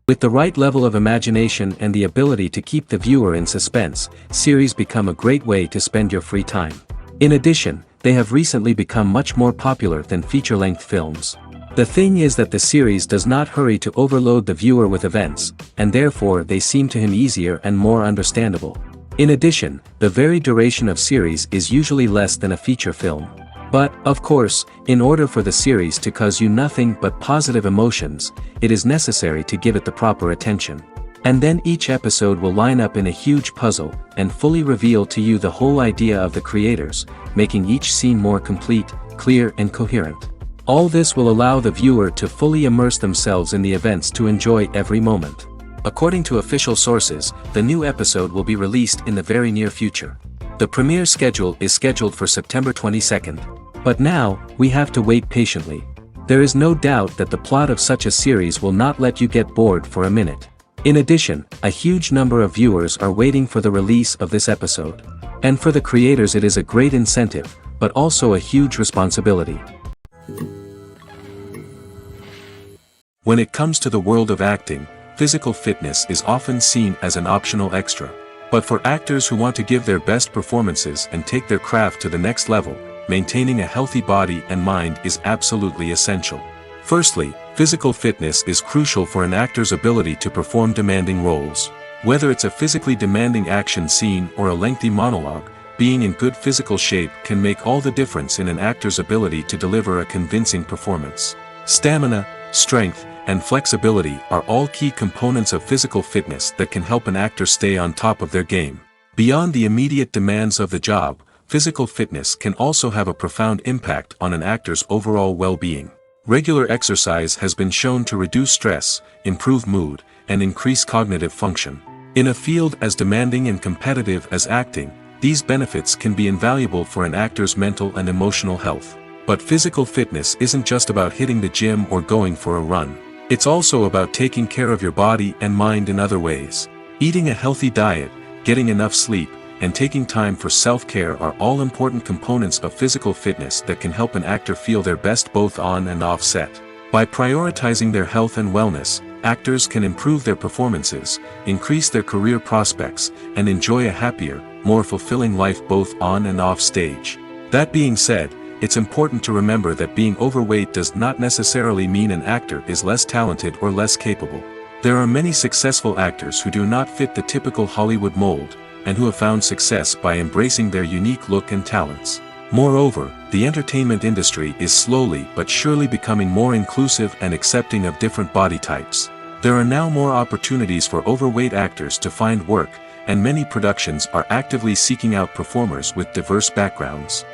With the right level of imagination and the ability to keep the viewer in suspense, series become a great way to spend your free time. In addition, they have recently become much more popular than feature-length films. The thing is that the series does not hurry to overload the viewer with events, and therefore they seem to him easier and more understandable. In addition, the very duration of series is usually less than a feature film. But, of course, in order for the series to cause you nothing but positive emotions, it is necessary to give it the proper attention. And then each episode will line up in a huge puzzle, and fully reveal to you the whole idea of the creators, making each scene more complete, clear and coherent. All this will allow the viewer to fully immerse themselves in the events to enjoy every moment. According to official sources, the new episode will be released in the very near future. The premiere schedule is scheduled for September 22nd. But now, we have to wait patiently. There is no doubt that the plot of such a series will not let you get bored for a minute. In addition, a huge number of viewers are waiting for the release of this episode. And for the creators it is a great incentive, but also a huge responsibility. When it comes to the world of acting, physical fitness is often seen as an optional extra. But for actors who want to give their best performances and take their craft to the next level, maintaining a healthy body and mind is absolutely essential. Firstly, physical fitness is crucial for an actor's ability to perform demanding roles. Whether it's a physically demanding action scene or a lengthy monologue, being in good physical shape can make all the difference in an actor's ability to deliver a convincing performance. Stamina, strength, and flexibility are all key components of physical fitness that can help an actor stay on top of their game. Beyond the immediate demands of the job, physical fitness can also have a profound impact on an actor's overall well-being. Regular exercise has been shown to reduce stress, improve mood, and increase cognitive function. In a field as demanding and competitive as acting, these benefits can be invaluable for an actor's mental and emotional health. But physical fitness isn't just about hitting the gym or going for a run. It's also about taking care of your body and mind in other ways. Eating a healthy diet, getting enough sleep, and taking time for self-care are all important components of physical fitness that can help an actor feel their best both on and off set. By prioritizing their health and wellness, actors can improve their performances, increase their career prospects, and enjoy a happier, more fulfilling life both on and off stage. That being said, it's important to remember that being overweight does not necessarily mean an actor is less talented or less capable. There are many successful actors who do not fit the typical Hollywood mold, and who have found success by embracing their unique look and talents. Moreover, the entertainment industry is slowly but surely becoming more inclusive and accepting of different body types. There are now more opportunities for overweight actors to find work, and many productions are actively seeking out performers with diverse backgrounds.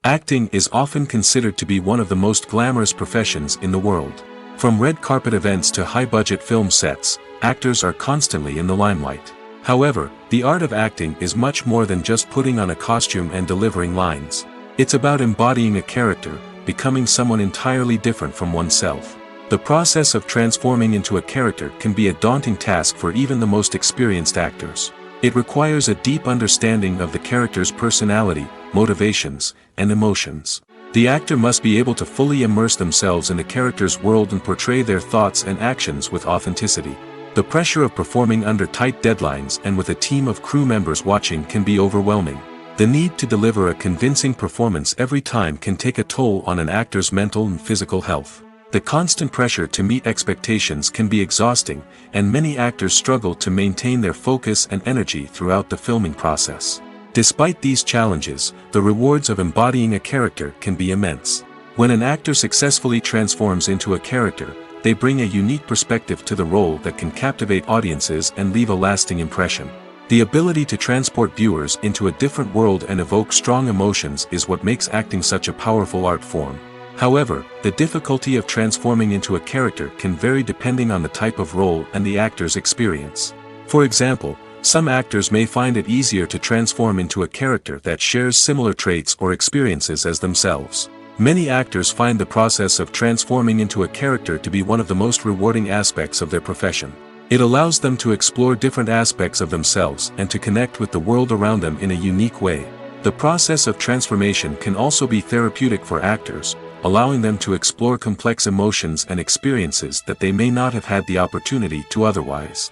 Acting is often considered to be one of the most glamorous professions in the world. From red carpet events to high-budget film sets, actors are constantly in the limelight. However, the art of acting is much more than just putting on a costume and delivering lines. It's about embodying a character, becoming someone entirely different from oneself. The process of transforming into a character can be a daunting task for even the most experienced actors. It requires a deep understanding of the character's personality, motivations, and emotions. The actor must be able to fully immerse themselves in the character's world and portray their thoughts and actions with authenticity. The pressure of performing under tight deadlines and with a team of crew members watching can be overwhelming. The need to deliver a convincing performance every time can take a toll on an actor's mental and physical health. The constant pressure to meet expectations can be exhausting, and many actors struggle to maintain their focus and energy throughout the filming process. Despite these challenges, the rewards of embodying a character can be immense. When an actor successfully transforms into a character, they bring a unique perspective to the role that can captivate audiences and leave a lasting impression. The ability to transport viewers into a different world and evoke strong emotions is what makes acting such a powerful art form. However, the difficulty of transforming into a character can vary depending on the type of role and the actor's experience. For example, some actors may find it easier to transform into a character that shares similar traits or experiences as themselves. Many actors find the process of transforming into a character to be one of the most rewarding aspects of their profession. It allows them to explore different aspects of themselves and to connect with the world around them in a unique way. The process of transformation can also be therapeutic for actors, allowing them to explore complex emotions and experiences that they may not have had the opportunity to otherwise.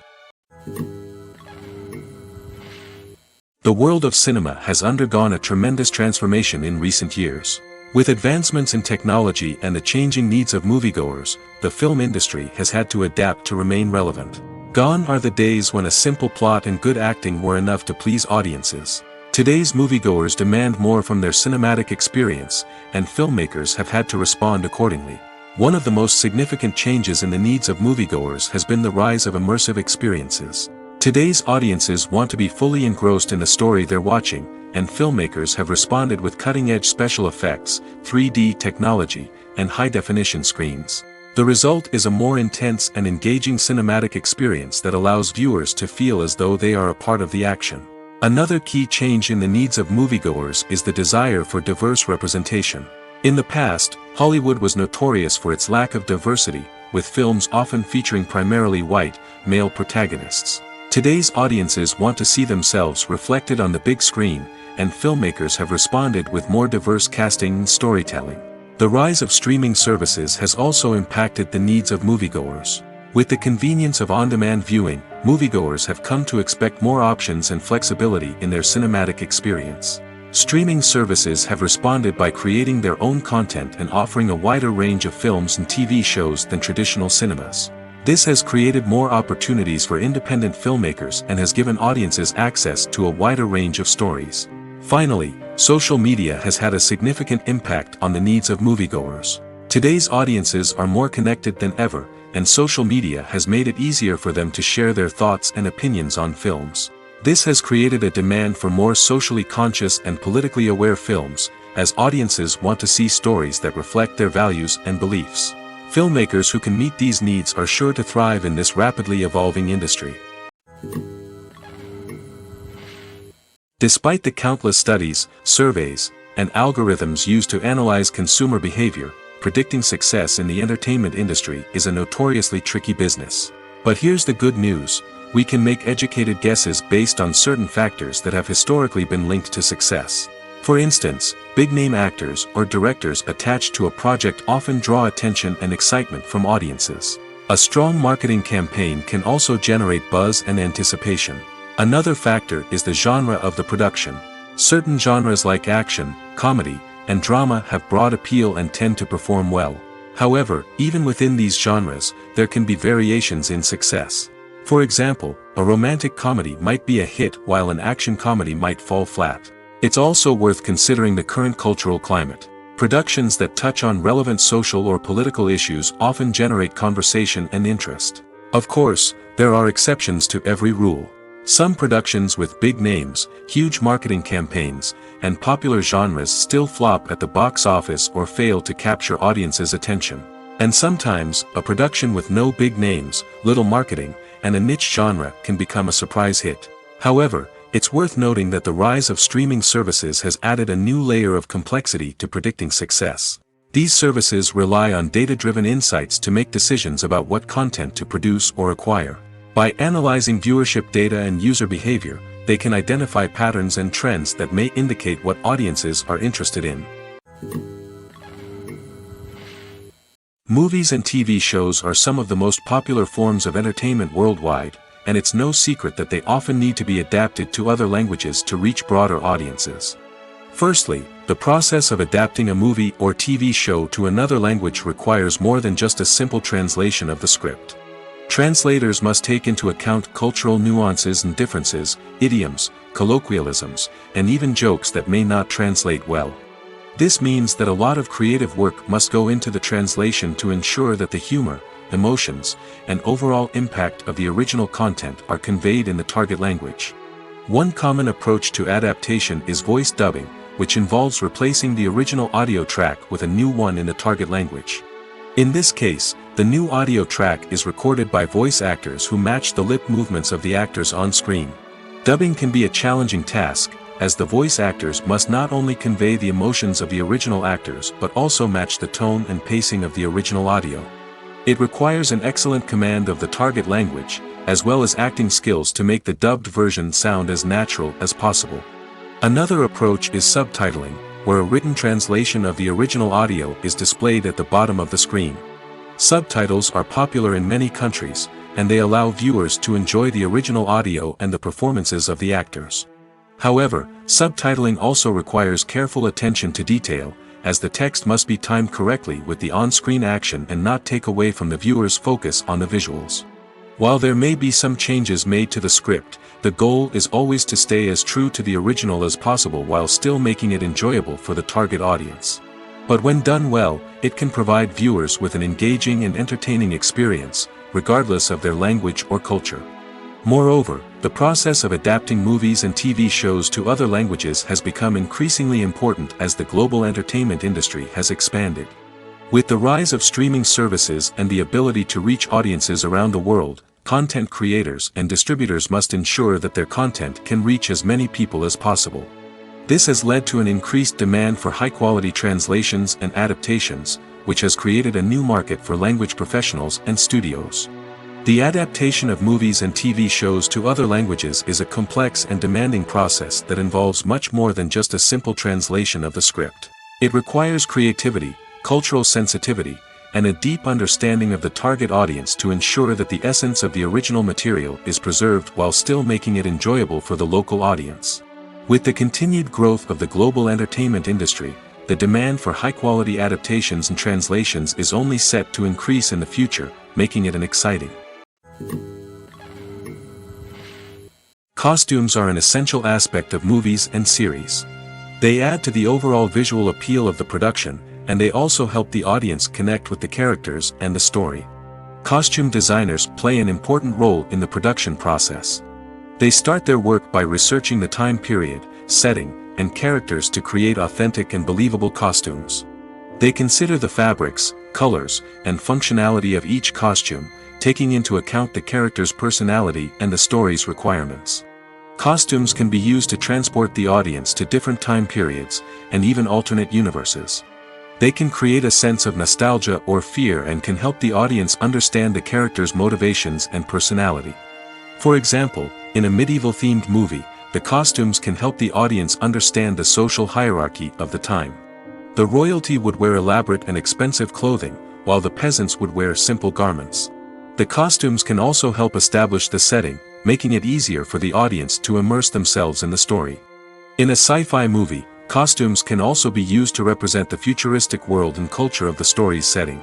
The world of cinema has undergone a tremendous transformation in recent years. With advancements in technology and the changing needs of moviegoers, the film industry has had to adapt to remain relevant. Gone are the days when a simple plot and good acting were enough to please audiences. Today's moviegoers demand more from their cinematic experience, and filmmakers have had to respond accordingly. One of the most significant changes in the needs of moviegoers has been the rise of immersive experiences. Today's audiences want to be fully engrossed in the story they're watching, and filmmakers have responded with cutting-edge special effects, 3D technology, and high-definition screens. The result is a more intense and engaging cinematic experience that allows viewers to feel as though they are a part of the action. Another key change in the needs of moviegoers is the desire for diverse representation. In the past, Hollywood was notorious for its lack of diversity, with films often featuring primarily white, male protagonists. Today's audiences want to see themselves reflected on the big screen, and filmmakers have responded with more diverse casting and storytelling. The rise of streaming services has also impacted the needs of moviegoers. With the convenience of on-demand viewing, moviegoers have come to expect more options and flexibility in their cinematic experience. Streaming services have responded by creating their own content and offering a wider range of films and TV shows than traditional cinemas. This has created more opportunities for independent filmmakers and has given audiences access to a wider range of stories. Finally, social media has had a significant impact on the needs of moviegoers. Today's audiences are more connected than ever, and social media has made it easier for them to share their thoughts and opinions on films. This has created a demand for more socially conscious and politically aware films, as audiences want to see stories that reflect their values and beliefs. Filmmakers who can meet these needs are sure to thrive in this rapidly evolving industry. Despite the countless studies, surveys, and algorithms used to analyze consumer behavior, predicting success in the entertainment industry is a notoriously tricky business. But here's the good news: we can make educated guesses based on certain factors that have historically been linked to success. For instance, big-name actors or directors attached to a project often draw attention and excitement from audiences. A strong marketing campaign can also generate buzz and anticipation. Another factor is the genre of the production. Certain genres like action, comedy, and drama have broad appeal and tend to perform well. However, even within these genres, there can be variations in success. For example, a romantic comedy might be a hit while an action comedy might fall flat. It's also worth considering the current cultural climate. Productions that touch on relevant social or political issues often generate conversation and interest. Of course, there are exceptions to every rule. Some productions with big names, huge marketing campaigns, and popular genres still flop at the box office or fail to capture audiences' attention. And sometimes, a production with no big names, little marketing, and a niche genre can become a surprise hit. However, it's worth noting that the rise of streaming services has added a new layer of complexity to predicting success. These services rely on data-driven insights to make decisions about what content to produce or acquire. By analyzing viewership data and user behavior, they can identify patterns and trends that may indicate what audiences are interested in. Movies and TV shows are some of the most popular forms of entertainment worldwide, and it's no secret that they often need to be adapted to other languages to reach broader audiences. Firstly, the process of adapting a movie or TV show to another language requires more than just a simple translation of the script. Translators must take into account cultural nuances and differences, idioms, colloquialisms, and even jokes that may not translate well. This means that a lot of creative work must go into the translation to ensure that the humor, emotions, and overall impact of the original content are conveyed in the target language. One common approach to adaptation is voice dubbing, which involves replacing the original audio track with a new one in the target language. In this case, the new audio track is recorded by voice actors who match the lip movements of the actors on screen. Dubbing can be a challenging task, as the voice actors must not only convey the emotions of the original actors but also match the tone and pacing of the original audio. It requires an excellent command of the target language, as well as acting skills to make the dubbed version sound as natural as possible. Another approach is subtitling, where a written translation of the original audio is displayed at the bottom of the screen. Subtitles are popular in many countries, and they allow viewers to enjoy the original audio and the performances of the actors. However, subtitling also requires careful attention to detail, as the text must be timed correctly with the on-screen action and not take away from the viewer's focus on the visuals. While there may be some changes made to the script, the goal is always to stay as true to the original as possible while still making it enjoyable for the target audience. But when done well, it can provide viewers with an engaging and entertaining experience, regardless of their language or culture. Moreover, the process of adapting movies and TV shows to other languages has become increasingly important as the global entertainment industry has expanded. With the rise of streaming services and the ability to reach audiences around the world, content creators and distributors must ensure that their content can reach as many people as possible. This has led to an increased demand for high-quality translations and adaptations, which has created a new market for language professionals and studios. The adaptation of movies and TV shows to other languages is a complex and demanding process that involves much more than just a simple translation of the script. It requires creativity, cultural sensitivity, and a deep understanding of the target audience to ensure that the essence of the original material is preserved while still making it enjoyable for the local audience. With the continued growth of the global entertainment industry, the demand for high-quality adaptations and translations is only set to increase in the future, making it an exciting. Costumes are an essential aspect of movies and series. They add to the overall visual appeal of the production, and they also help the audience connect with the characters and the story. Costume designers play an important role in the production process. They start their work by researching the time period, setting, and characters to create authentic and believable costumes. They consider the fabrics, colors, and functionality of each costume, taking into account the character's personality and the story's requirements. Costumes can be used to transport the audience to different time periods, and even alternate universes. They can create a sense of nostalgia or fear and can help the audience understand the character's motivations and personality. For example, in a medieval-themed movie, the costumes can help the audience understand the social hierarchy of the time. The royalty would wear elaborate and expensive clothing, while the peasants would wear simple garments. The costumes can also help establish the setting, making it easier for the audience to immerse themselves in the story. In a sci-fi movie, costumes can also be used to represent the futuristic world and culture of the story's setting.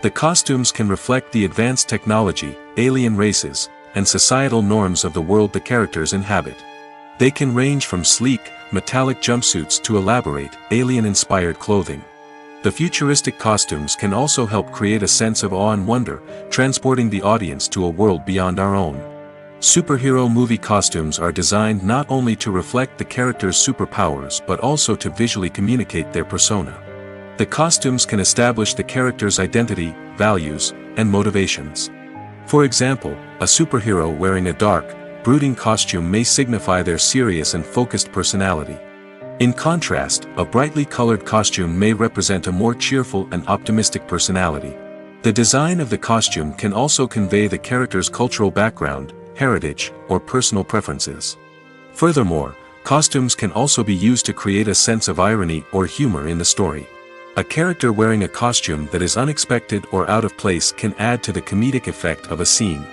The costumes can reflect the advanced technology, alien races, and societal norms of the world the characters inhabit. They can range from sleek, metallic jumpsuits to elaborate, alien-inspired clothing. The futuristic costumes can also help create a sense of awe and wonder, transporting the audience to a world beyond our own. Superhero movie costumes are designed not only to reflect the character's superpowers but also to visually communicate their persona. The costumes can establish the character's identity, values, and motivations. For example, a superhero wearing a dark, brooding costume may signify their serious and focused personality. In contrast, a brightly colored costume may represent a more cheerful and optimistic personality. The design of the costume can also convey the character's cultural background, heritage, or personal preferences. Furthermore, costumes can also be used to create a sense of irony or humor in the story. A character wearing a costume that is unexpected or out of place can add to the comedic effect of a scene.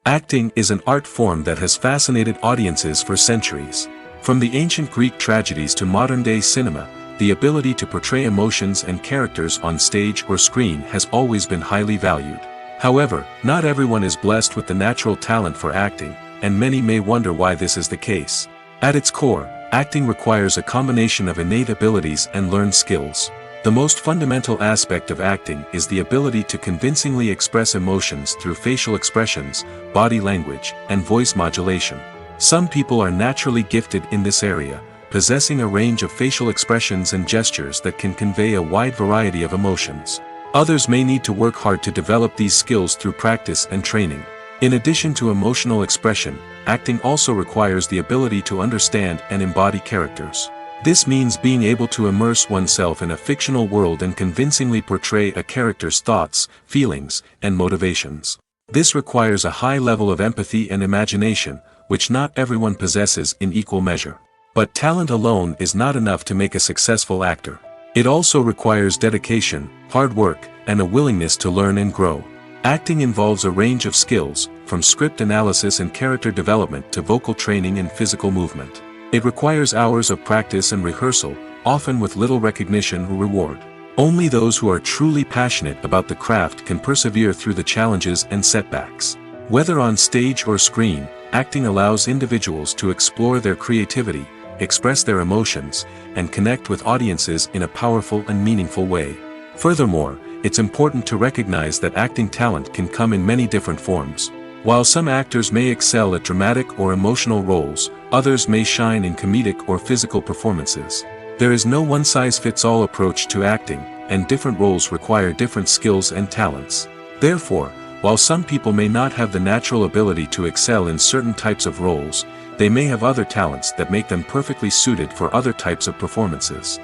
Acting is an art form that has fascinated audiences for centuries. From the ancient Greek tragedies to modern-day cinema, the ability to portray emotions and characters on stage or screen has always been highly valued. However, not everyone is blessed with the natural talent for acting, and many may wonder why this is the case. At its core, acting requires a combination of innate abilities and learned skills. The most fundamental aspect of acting is the ability to convincingly express emotions through facial expressions, body language, and voice modulation. Some people are naturally gifted in this area, possessing a range of facial expressions and gestures that can convey a wide variety of emotions. Others may need to work hard to develop these skills through practice and training. In addition to emotional expression, acting also requires the ability to understand and embody characters. This means being able to immerse oneself in a fictional world and convincingly portray a character's thoughts, feelings, and motivations. This requires a high level of empathy and imagination, which not everyone possesses in equal measure. But talent alone is not enough to make a successful actor. It also requires dedication, hard work, and a willingness to learn and grow. Acting involves a range of skills, from script analysis and character development to vocal training and physical movement. It requires hours of practice and rehearsal, often with little recognition or reward. Only those who are truly passionate about the craft can persevere through the challenges and setbacks. Whether on stage or screen, acting allows individuals to explore their creativity, express their emotions, and connect with audiences in a powerful and meaningful way. Furthermore, it's important to recognize that acting talent can come in many different forms. While some actors may excel at dramatic or emotional roles, others may shine in comedic or physical performances. There is no one-size-fits-all approach to acting, and different roles require different skills and talents. Therefore, while some people may not have the natural ability to excel in certain types of roles, they may have other talents that make them perfectly suited for other types of performances.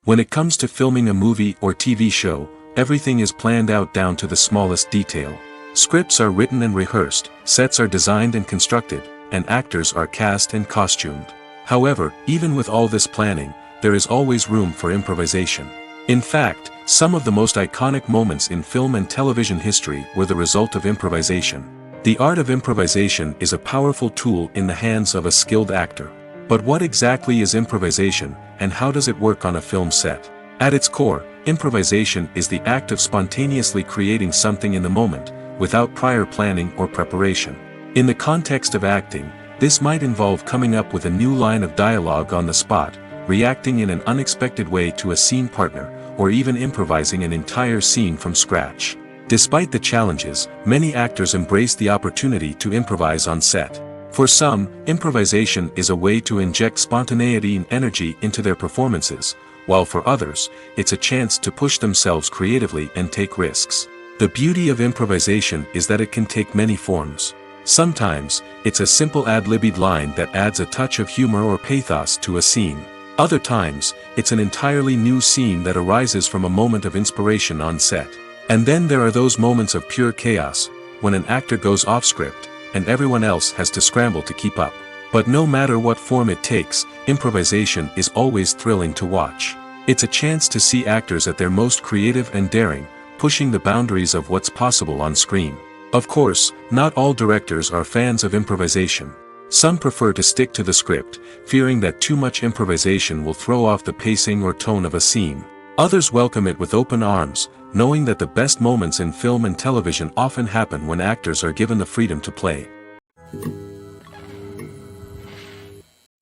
When it comes to filming a movie or TV show, everything is planned out down to the smallest detail. Scripts are written and rehearsed, sets are designed and constructed, and actors are cast and costumed. However, even with all this planning, there is always room for improvisation. In fact, some of the most iconic moments in film and television history were the result of improvisation. The art of improvisation is a powerful tool in the hands of a skilled actor. But what exactly is improvisation, and how does it work on a film set? At its core, improvisation is the act of spontaneously creating something in the moment, without prior planning or preparation. In the context of acting, this might involve coming up with a new line of dialogue on the spot, reacting in an unexpected way to a scene partner, or even improvising an entire scene from scratch. Despite the challenges, many actors embrace the opportunity to improvise on set. For some, improvisation is a way to inject spontaneity and energy into their performances, while for others, it's a chance to push themselves creatively and take risks. The beauty of improvisation is that it can take many forms. Sometimes, it's a simple ad-libbed line that adds a touch of humor or pathos to a scene. Other times, it's an entirely new scene that arises from a moment of inspiration on set. And then there are those moments of pure chaos, when an actor goes off script, and everyone else has to scramble to keep up. But no matter what form it takes, improvisation is always thrilling to watch. It's a chance to see actors at their most creative and daring, pushing the boundaries of what's possible on screen. Of course, not all directors are fans of improvisation. Some prefer to stick to the script, fearing that too much improvisation will throw off the pacing or tone of a scene. Others welcome it with open arms, knowing that the best moments in film and television often happen when actors are given the freedom to play.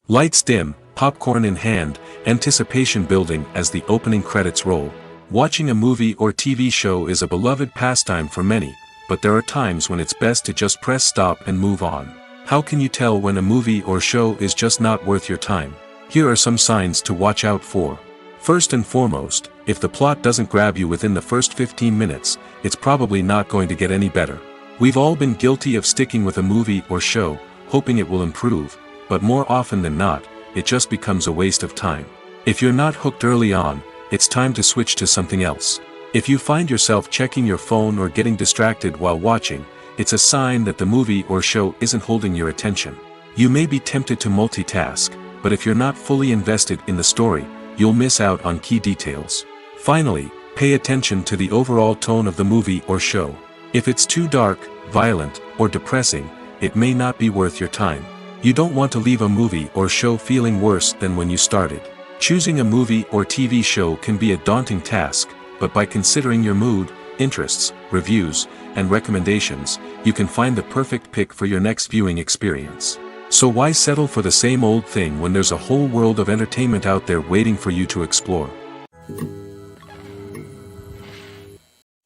Lights dim, popcorn in hand, anticipation building as the opening credits roll. Watching a movie or TV show is a beloved pastime for many, but there are times when it's best to just press stop and move on. How can you tell when a movie or show is just not worth your time? Here are some signs to watch out for. First and foremost, if the plot doesn't grab you within the first 15 minutes, it's probably not going to get any better. We've all been guilty of sticking with a movie or show, hoping it will improve, but more often than not, it just becomes a waste of time. If you're not hooked early on, it's time to switch to something else. If you find yourself checking your phone or getting distracted while watching, it's a sign that the movie or show isn't holding your attention. You may be tempted to multitask, but if you're not fully invested in the story, you'll miss out on key details. Finally, pay attention to the overall tone of the movie or show. If it's too dark, violent, or depressing, it may not be worth your time. You don't want to leave a movie or show feeling worse than when you started. Choosing a movie or TV show can be a daunting task, but by considering your mood, interests, reviews, and recommendations, you can find the perfect pick for your next viewing experience. So why settle for the same old thing when there's a whole world of entertainment out there waiting for you to explore?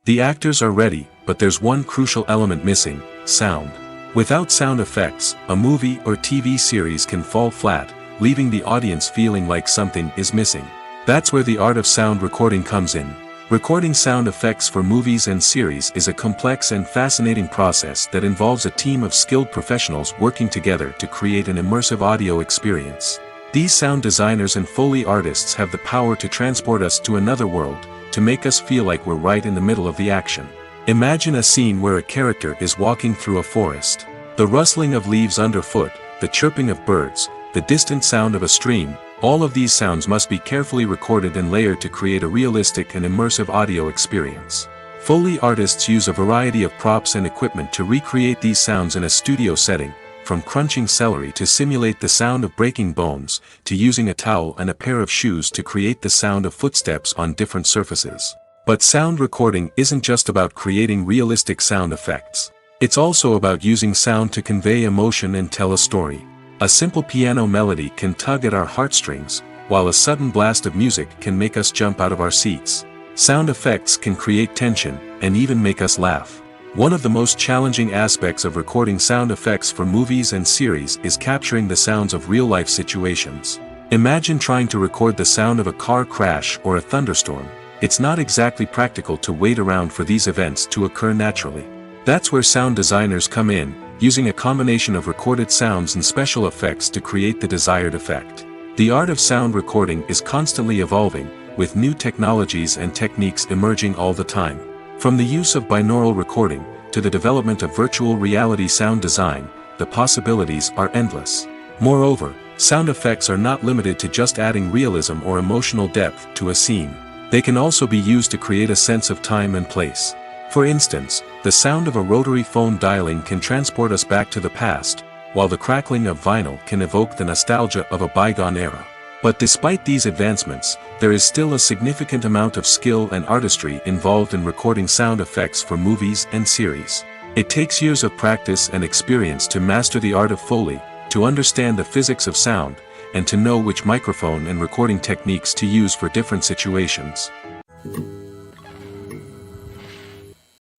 The actors are ready, but there's one crucial element missing: sound. Without sound effects, a movie or TV series can fall flat, leaving the audience feeling like something is missing. That's where the art of sound recording comes in. Recording sound effects for movies and series is a complex and fascinating process that involves a team of skilled professionals working together to create an immersive audio experience. These sound designers and Foley artists have the power to transport us to another world, to make us feel like we're right in the middle of the action. Imagine a scene where a character is walking through a forest. The rustling of leaves underfoot, the chirping of birds, the distant sound of a stream, all of these sounds must be carefully recorded and layered to create a realistic and immersive audio experience. Foley artists use a variety of props and equipment to recreate these sounds in a studio setting, from crunching celery to simulate the sound of breaking bones, to using a towel and a pair of shoes to create the sound of footsteps on different surfaces. But sound recording isn't just about creating realistic sound effects. It's also about using sound to convey emotion and tell a story. A simple piano melody can tug at our heartstrings, while a sudden blast of music can make us jump out of our seats. Sound effects can create tension, and even make us laugh. One of the most challenging aspects of recording sound effects for movies and series is capturing the sounds of real-life situations. Imagine trying to record the sound of a car crash or a thunderstorm. It's not exactly practical to wait around for these events to occur naturally. That's where sound designers come in, using a combination of recorded sounds and special effects to create the desired effect. The art of sound recording is constantly evolving, with new technologies and techniques emerging all the time. From the use of binaural recording, to the development of virtual reality sound design, the possibilities are endless. Moreover, sound effects are not limited to just adding realism or emotional depth to a scene. They can also be used to create a sense of time and place. For instance, the sound of a rotary phone dialing can transport us back to the past, while the crackling of vinyl can evoke the nostalgia of a bygone era. But despite these advancements, there is still a significant amount of skill and artistry involved in recording sound effects for movies and series. It takes years of practice and experience to master the art of Foley, to understand the physics of sound, and to know which microphone and recording techniques to use for different situations.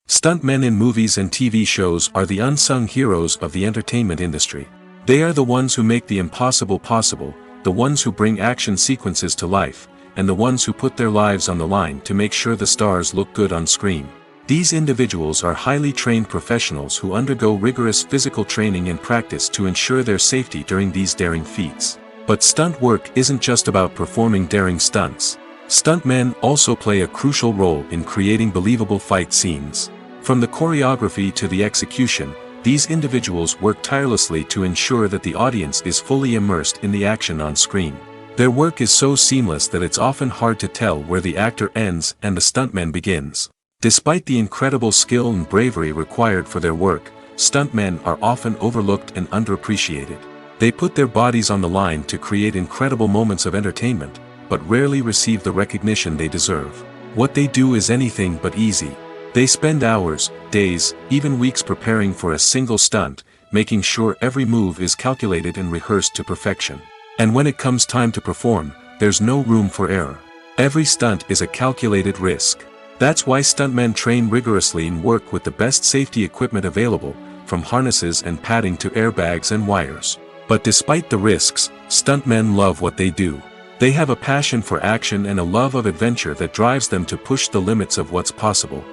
Stuntmen in movies and TV shows are the unsung heroes of the entertainment industry. They are the ones who make the impossible possible, the ones who bring action sequences to life, and the ones who put their lives on the line to make sure the stars look good on screen. These individuals are highly trained professionals who undergo rigorous physical training and practice to ensure their safety during these daring feats. But stunt work isn't just about performing daring stunts. Stuntmen also play a crucial role in creating believable fight scenes. From the choreography to the execution, these individuals work tirelessly to ensure that the audience is fully immersed in the action on screen. Their work is so seamless that it's often hard to tell where the actor ends and the stuntman begins. Despite the incredible skill and bravery required for their work, stuntmen are often overlooked and underappreciated. They put their bodies on the line to create incredible moments of entertainment, but rarely receive the recognition they deserve. What they do is anything but easy. They spend hours, days, even weeks preparing for a single stunt, making sure every move is calculated and rehearsed to perfection. And when it comes time to perform, there's no room for error. Every stunt is a calculated risk. That's why stuntmen train rigorously and work with the best safety equipment available, from harnesses and padding to airbags and wires. But despite the risks, stuntmen love what they do. They have a passion for action and a love of adventure that drives them to push the limits of what's possible.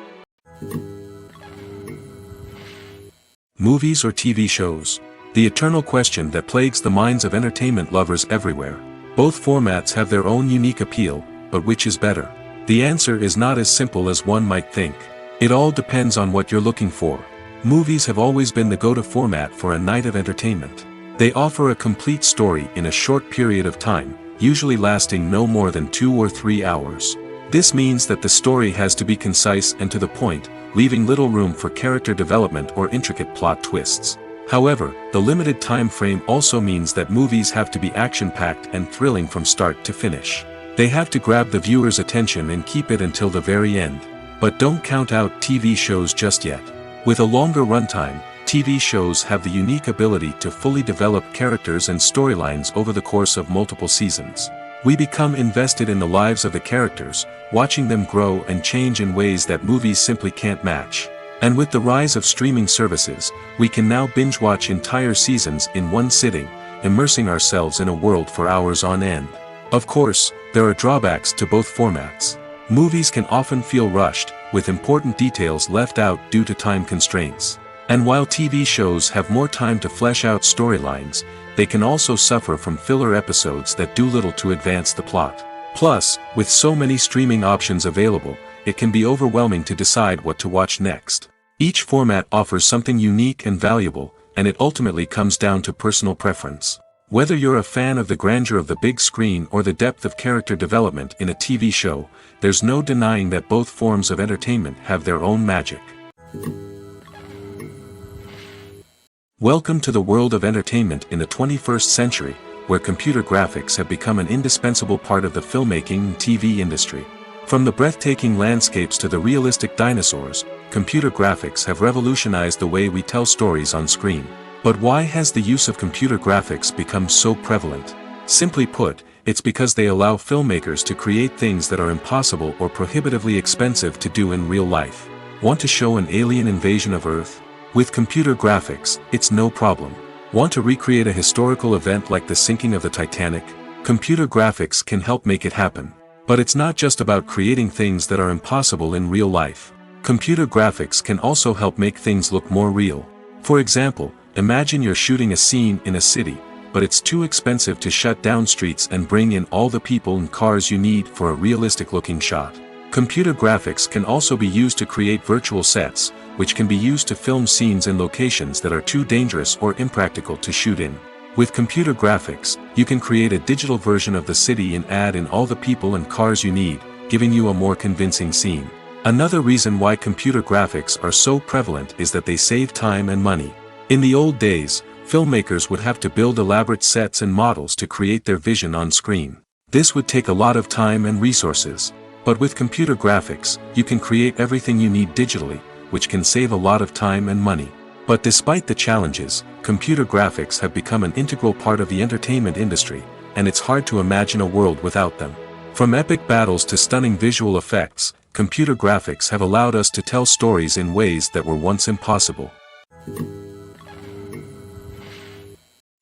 Movies or TV shows? The eternal question that plagues the minds of entertainment lovers everywhere. Both formats have their own unique appeal, but which is better? The answer is not as simple as one might think. It all depends on what you're looking for. Movies have always been the go-to format for a night of entertainment. They offer a complete story in a short period of time, usually lasting no more than 2 or 3 hours. This means that the story has to be concise and to the point, leaving little room for character development or intricate plot twists. However, the limited time frame also means that movies have to be action-packed and thrilling from start to finish. They have to grab the viewer's attention and keep it until the very end. But don't count out TV shows just yet. With a longer runtime, TV shows have the unique ability to fully develop characters and storylines over the course of multiple seasons. We become invested in the lives of the characters, watching them grow and change in ways that movies simply can't match. And with the rise of streaming services, we can now binge-watch entire seasons in one sitting, immersing ourselves in a world for hours on end. Of course, there are drawbacks to both formats. Movies can often feel rushed, with important details left out due to time constraints. And while TV shows have more time to flesh out storylines, they can also suffer from filler episodes that do little to advance the plot. Plus, with so many streaming options available, it can be overwhelming to decide what to watch next. Each format offers something unique and valuable, and it ultimately comes down to personal preference. Whether you're a fan of the grandeur of the big screen or the depth of character development in a TV show, there's no denying that both forms of entertainment have their own magic. Welcome to the world of entertainment in the 21st century, where computer graphics have become an indispensable part of the filmmaking and TV industry. From the breathtaking landscapes to the realistic dinosaurs, computer graphics have revolutionized the way we tell stories on screen. But why has the use of computer graphics become so prevalent? Simply put, it's because they allow filmmakers to create things that are impossible or prohibitively expensive to do in real life. Want to show an alien invasion of Earth? With computer graphics, it's no problem. Want to recreate a historical event like the sinking of the Titanic? Computer graphics can help make it happen. But it's not just about creating things that are impossible in real life. Computer graphics can also help make things look more real. For example, imagine you're shooting a scene in a city, but it's too expensive to shut down streets and bring in all the people and cars you need for a realistic-looking shot. Computer graphics can also be used to create virtual sets, which can be used to film scenes in locations that are too dangerous or impractical to shoot in. With computer graphics, you can create a digital version of the city and add in all the people and cars you need, giving you a more convincing scene. Another reason why computer graphics are so prevalent is that they save time and money. In the old days, filmmakers would have to build elaborate sets and models to create their vision on screen. This would take a lot of time and resources. But with computer graphics, you can create everything you need digitally, which can save a lot of time and money. But despite the challenges, computer graphics have become an integral part of the entertainment industry, and it's hard to imagine a world without them. From epic battles to stunning visual effects, computer graphics have allowed us to tell stories in ways that were once impossible.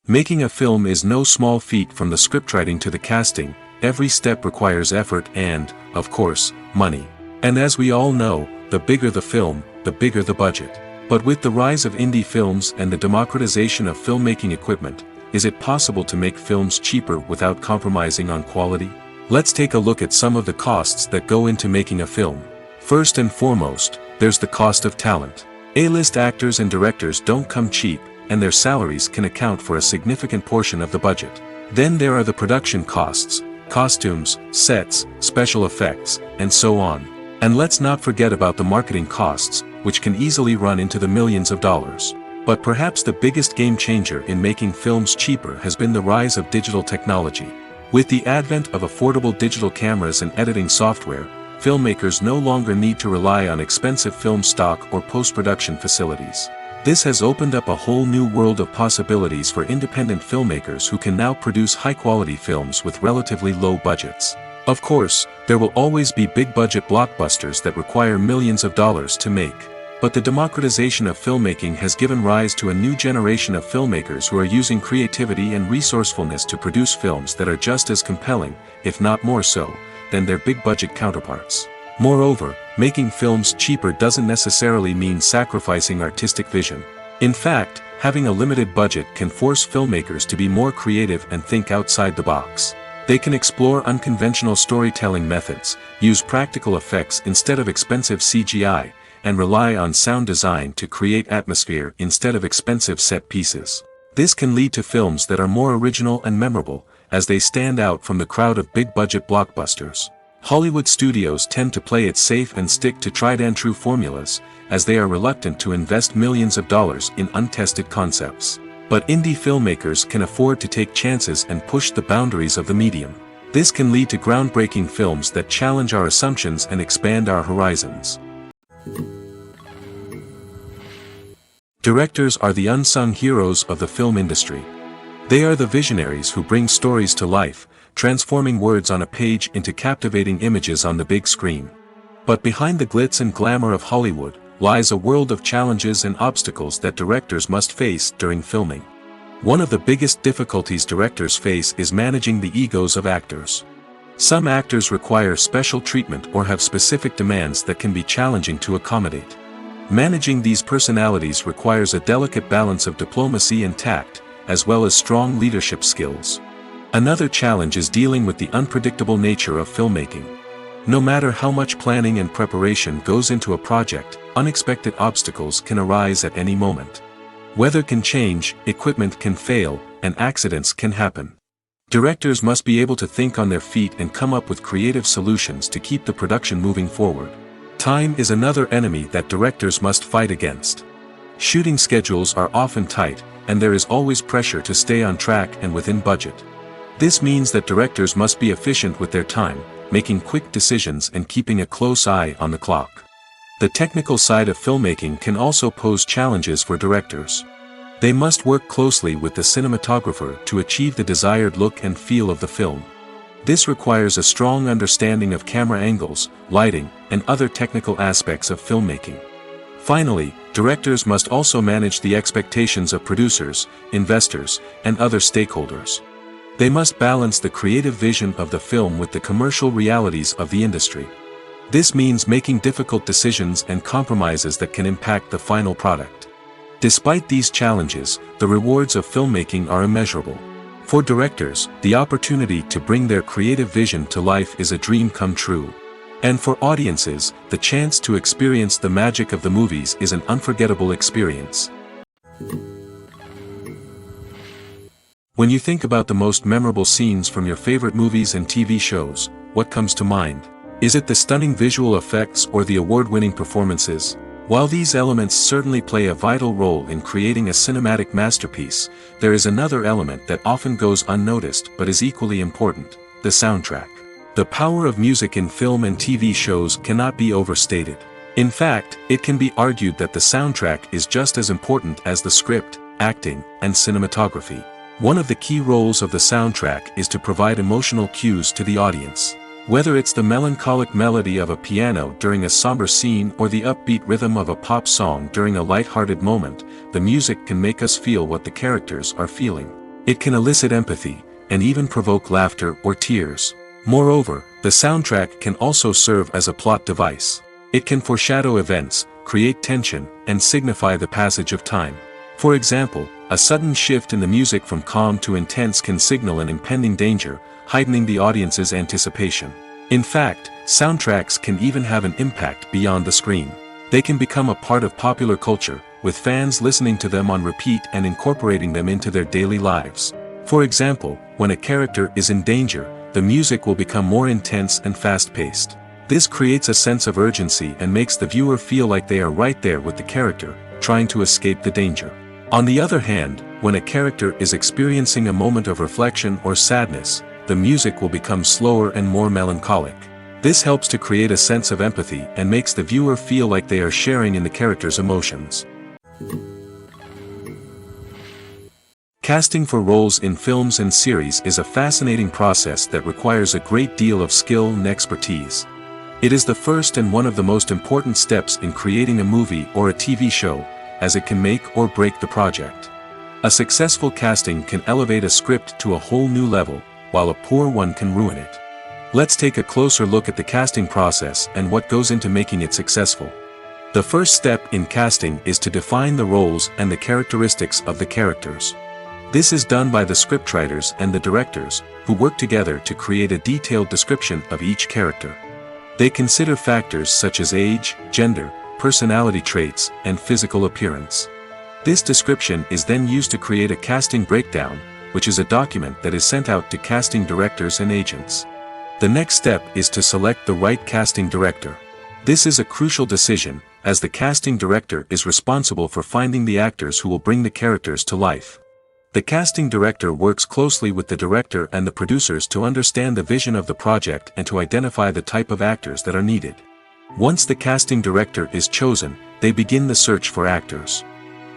Making a film is no small feat. From the scriptwriting to the casting, every step requires effort and, of course, money. And as we all know, the bigger the film, the bigger the budget. But with the rise of indie films and the democratization of filmmaking equipment, is it possible to make films cheaper without compromising on quality? Let's take a look at some of the costs that go into making a film. First and foremost, there's the cost of talent. A-list actors and directors don't come cheap, and their salaries can account for a significant portion of the budget. Then there are the production costs, costumes, sets, special effects, and so on. And let's not forget about the marketing costs, which can easily run into the millions of dollars. But perhaps the biggest game changer in making films cheaper has been the rise of digital technology. With the advent of affordable digital cameras and editing software, filmmakers no longer need to rely on expensive film stock or post-production facilities. This has opened up a whole new world of possibilities for independent filmmakers who can now produce high-quality films with relatively low budgets. Of course, there will always be big-budget blockbusters that require millions of dollars to make. But the democratization of filmmaking has given rise to a new generation of filmmakers who are using creativity and resourcefulness to produce films that are just as compelling, if not more so, than their big-budget counterparts. Moreover, making films cheaper doesn't necessarily mean sacrificing artistic vision. In fact, having a limited budget can force filmmakers to be more creative and think outside the box. They can explore unconventional storytelling methods, use practical effects instead of expensive CGI, and rely on sound design to create atmosphere instead of expensive set pieces. This can lead to films that are more original and memorable, as they stand out from the crowd of big-budget blockbusters. Hollywood studios tend to play it safe and stick to tried-and-true formulas, as they are reluctant to invest millions of dollars in untested concepts. But indie filmmakers can afford to take chances and push the boundaries of the medium. This can lead to groundbreaking films that challenge our assumptions and expand our horizons. Directors are the unsung heroes of the film industry. They are the visionaries who bring stories to life, transforming words on a page into captivating images on the big screen. But behind the glitz and glamour of Hollywood lies a world of challenges and obstacles that directors must face during filming. One of the biggest difficulties directors face is managing the egos of actors. Some actors require special treatment or have specific demands that can be challenging to accommodate. Managing these personalities requires a delicate balance of diplomacy and tact, as well as strong leadership skills. Another challenge is dealing with the unpredictable nature of filmmaking. No matter how much planning and preparation goes into a project, unexpected obstacles can arise at any moment. Weather can change, equipment can fail, and accidents can happen. Directors must be able to think on their feet and come up with creative solutions to keep the production moving forward. Time is another enemy that directors must fight against. Shooting schedules are often tight, and there is always pressure to stay on track and within budget. This means that directors must be efficient with their time, making quick decisions and keeping a close eye on the clock. The technical side of filmmaking can also pose challenges for directors. They must work closely with the cinematographer to achieve the desired look and feel of the film. This requires a strong understanding of camera angles, lighting, and other technical aspects of filmmaking. Finally, directors must also manage the expectations of producers, investors, and other stakeholders. They must balance the creative vision of the film with the commercial realities of the industry. This means making difficult decisions and compromises that can impact the final product. Despite these challenges, the rewards of filmmaking are immeasurable. For directors, the opportunity to bring their creative vision to life is a dream come true. And for audiences, the chance to experience the magic of the movies is an unforgettable experience. When you think about the most memorable scenes from your favorite movies and TV shows, what comes to mind? Is it the stunning visual effects or the award-winning performances? While these elements certainly play a vital role in creating a cinematic masterpiece, there is another element that often goes unnoticed but is equally important: the soundtrack. The power of music in film and TV shows cannot be overstated. In fact, it can be argued that the soundtrack is just as important as the script, acting, and cinematography. One of the key roles of the soundtrack is to provide emotional cues to the audience. Whether it's the melancholic melody of a piano during a somber scene or the upbeat rhythm of a pop song during a light-hearted moment, the music can make us feel what the characters are feeling. It can elicit empathy, and even provoke laughter or tears. Moreover, the soundtrack can also serve as a plot device. It can foreshadow events, create tension, and signify the passage of time. For example, a sudden shift in the music from calm to intense can signal an impending danger, heightening the audience's anticipation. In fact, soundtracks can even have an impact beyond the screen. They can become a part of popular culture, with fans listening to them on repeat and incorporating them into their daily lives. For example, when a character is in danger, the music will become more intense and fast-paced. This creates a sense of urgency and makes the viewer feel like they are right there with the character, trying to escape the danger. On the other hand, when a character is experiencing a moment of reflection or sadness, the music will become slower and more melancholic. This helps to create a sense of empathy and makes the viewer feel like they are sharing in the character's emotions. Casting for roles in films and series is a fascinating process that requires a great deal of skill and expertise. It is the first and one of the most important steps in creating a movie or a TV show, as it can make or break the project. A successful casting can elevate a script to a whole new level, while a poor one can ruin it. Let's take a closer look at the casting process and what goes into making it successful. The first step in casting is to define the roles and the characteristics of the characters. This is done by the scriptwriters and the directors, who work together to create a detailed description of each character. They consider factors such as age, gender, personality traits, and physical appearance. This description is then used to create a casting breakdown, which is a document that is sent out to casting directors and agents. The next step is to select the right casting director. This is a crucial decision, as the casting director is responsible for finding the actors who will bring the characters to life. The casting director works closely with the director and the producers to understand the vision of the project and to identify the type of actors that are needed. Once the casting director is chosen, they begin the search for actors.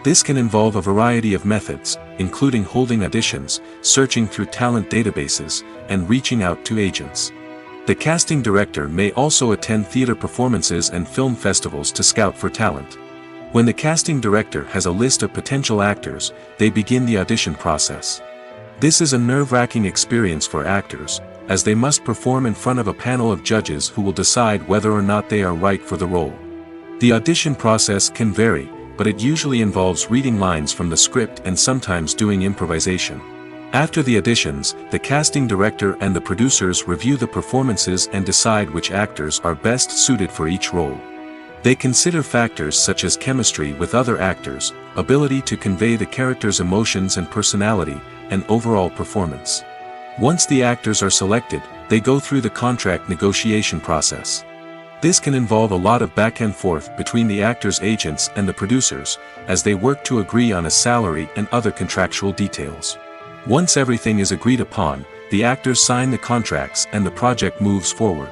This can involve a variety of methods, including holding auditions, searching through talent databases, and reaching out to agents. The casting director may also attend theater performances and film festivals to scout for talent. When the casting director has a list of potential actors, they begin the audition process. This is a nerve-wracking experience for actors, as they must perform in front of a panel of judges who will decide whether or not they are right for the role. The audition process can vary, but it usually involves reading lines from the script and sometimes doing improvisation. After the auditions, the casting director and the producers review the performances and decide which actors are best suited for each role. They consider factors such as chemistry with other actors, ability to convey the character's emotions and personality, and overall performance. Once the actors are selected, they go through the contract negotiation process. This can involve a lot of back and forth between the actors' agents and the producers, as they work to agree on a salary and other contractual details. Once everything is agreed upon, the actors sign the contracts and the project moves forward.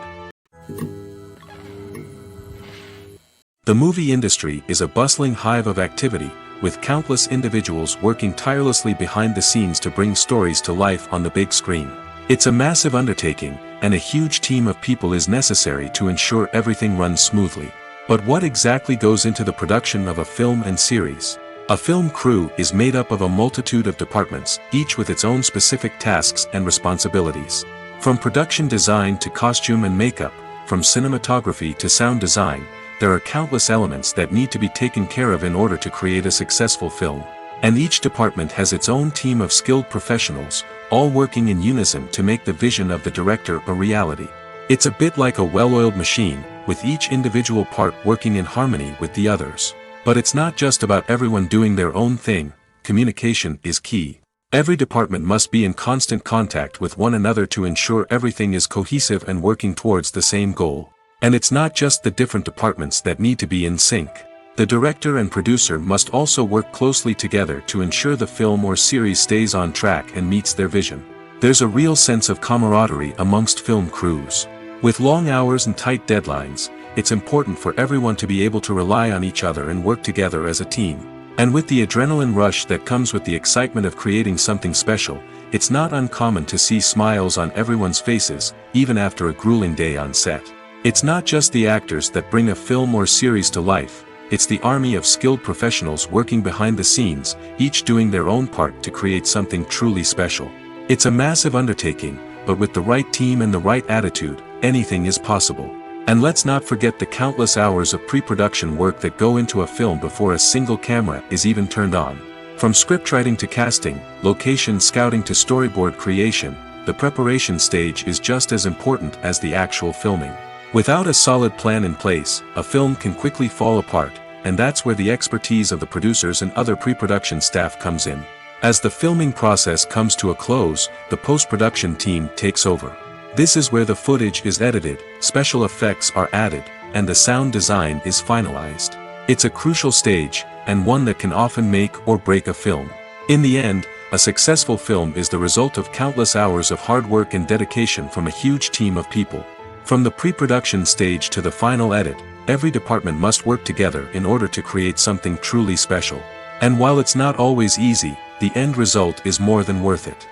The movie industry is a bustling hive of activity, with countless individuals working tirelessly behind the scenes to bring stories to life on the big screen. It's a massive undertaking, and a huge team of people is necessary to ensure everything runs smoothly. But what exactly goes into the production of a film and series? A film crew is made up of a multitude of departments, each with its own specific tasks and responsibilities. From production design to costume and makeup, from cinematography to sound design, there are countless elements that need to be taken care of in order to create a successful film. And each department has its own team of skilled professionals, all working in unison to make the vision of the director a reality. It's a bit like a well-oiled machine, with each individual part working in harmony with the others. But it's not just about everyone doing their own thing. Communication is key. Every department must be in constant contact with one another to ensure everything is cohesive and working towards the same goal. And it's not just the different departments that need to be in sync. The director and producer must also work closely together to ensure the film or series stays on track and meets their vision. There's a real sense of camaraderie amongst film crews. With long hours and tight deadlines, it's important for everyone to be able to rely on each other and work together as a team. And with the adrenaline rush that comes with the excitement of creating something special, it's not uncommon to see smiles on everyone's faces, even after a grueling day on set. It's not just the actors that bring a film or series to life, it's the army of skilled professionals working behind the scenes, each doing their own part to create something truly special. It's a massive undertaking, but with the right team and the right attitude, anything is possible. And let's not forget the countless hours of pre-production work that go into a film before a single camera is even turned on. From scriptwriting to casting, location scouting to storyboard creation, the preparation stage is just as important as the actual filming. Without a solid plan in place, a film can quickly fall apart, and that's where the expertise of the producers and other pre-production staff comes in. As the filming process comes to a close, the post-production team takes over. This is where the footage is edited, special effects are added, and the sound design is finalized. It's a crucial stage, and one that can often make or break a film. In the end, a successful film is the result of countless hours of hard work and dedication from a huge team of people. From the pre-production stage to the final edit, every department must work together in order to create something truly special. And while it's not always easy, the end result is more than worth it.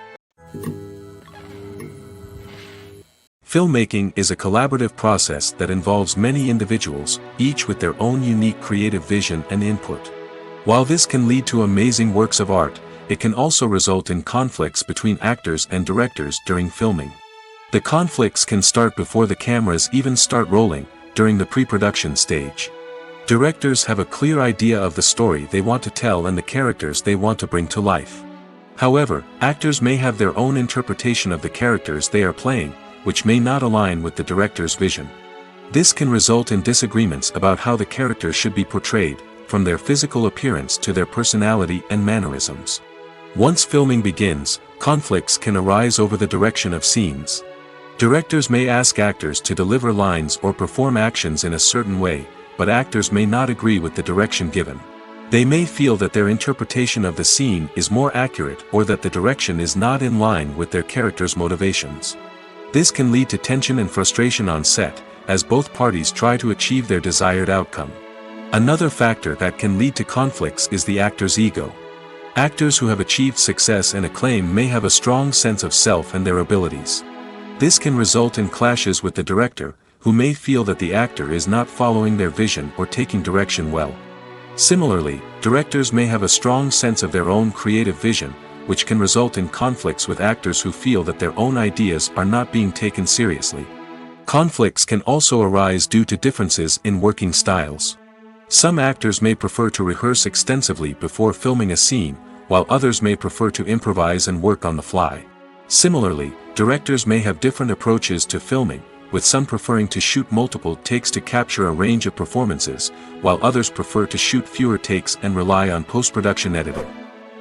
Filmmaking is a collaborative process that involves many individuals, each with their own unique creative vision and input. While this can lead to amazing works of art, it can also result in conflicts between actors and directors during filming. The conflicts can start before the cameras even start rolling, during the pre-production stage. Directors have a clear idea of the story they want to tell and the characters they want to bring to life. However, actors may have their own interpretation of the characters they are playing, which may not align with the director's vision. This can result in disagreements about how the characters should be portrayed, from their physical appearance to their personality and mannerisms. Once filming begins, conflicts can arise over the direction of scenes. Directors may ask actors to deliver lines or perform actions in a certain way, but actors may not agree with the direction given. They may feel that their interpretation of the scene is more accurate or that the direction is not in line with their character's motivations. This can lead to tension and frustration on set, as both parties try to achieve their desired outcome. Another factor that can lead to conflicts is the actor's ego. Actors who have achieved success and acclaim may have a strong sense of self and their abilities. This can result in clashes with the director, who may feel that the actor is not following their vision or taking direction well. Similarly, directors may have a strong sense of their own creative vision, which can result in conflicts with actors who feel that their own ideas are not being taken seriously. Conflicts can also arise due to differences in working styles. Some actors may prefer to rehearse extensively before filming a scene, while others may prefer to improvise and work on the fly. Similarly, directors may have different approaches to filming, with some preferring to shoot multiple takes to capture a range of performances, while others prefer to shoot fewer takes and rely on post-production editing.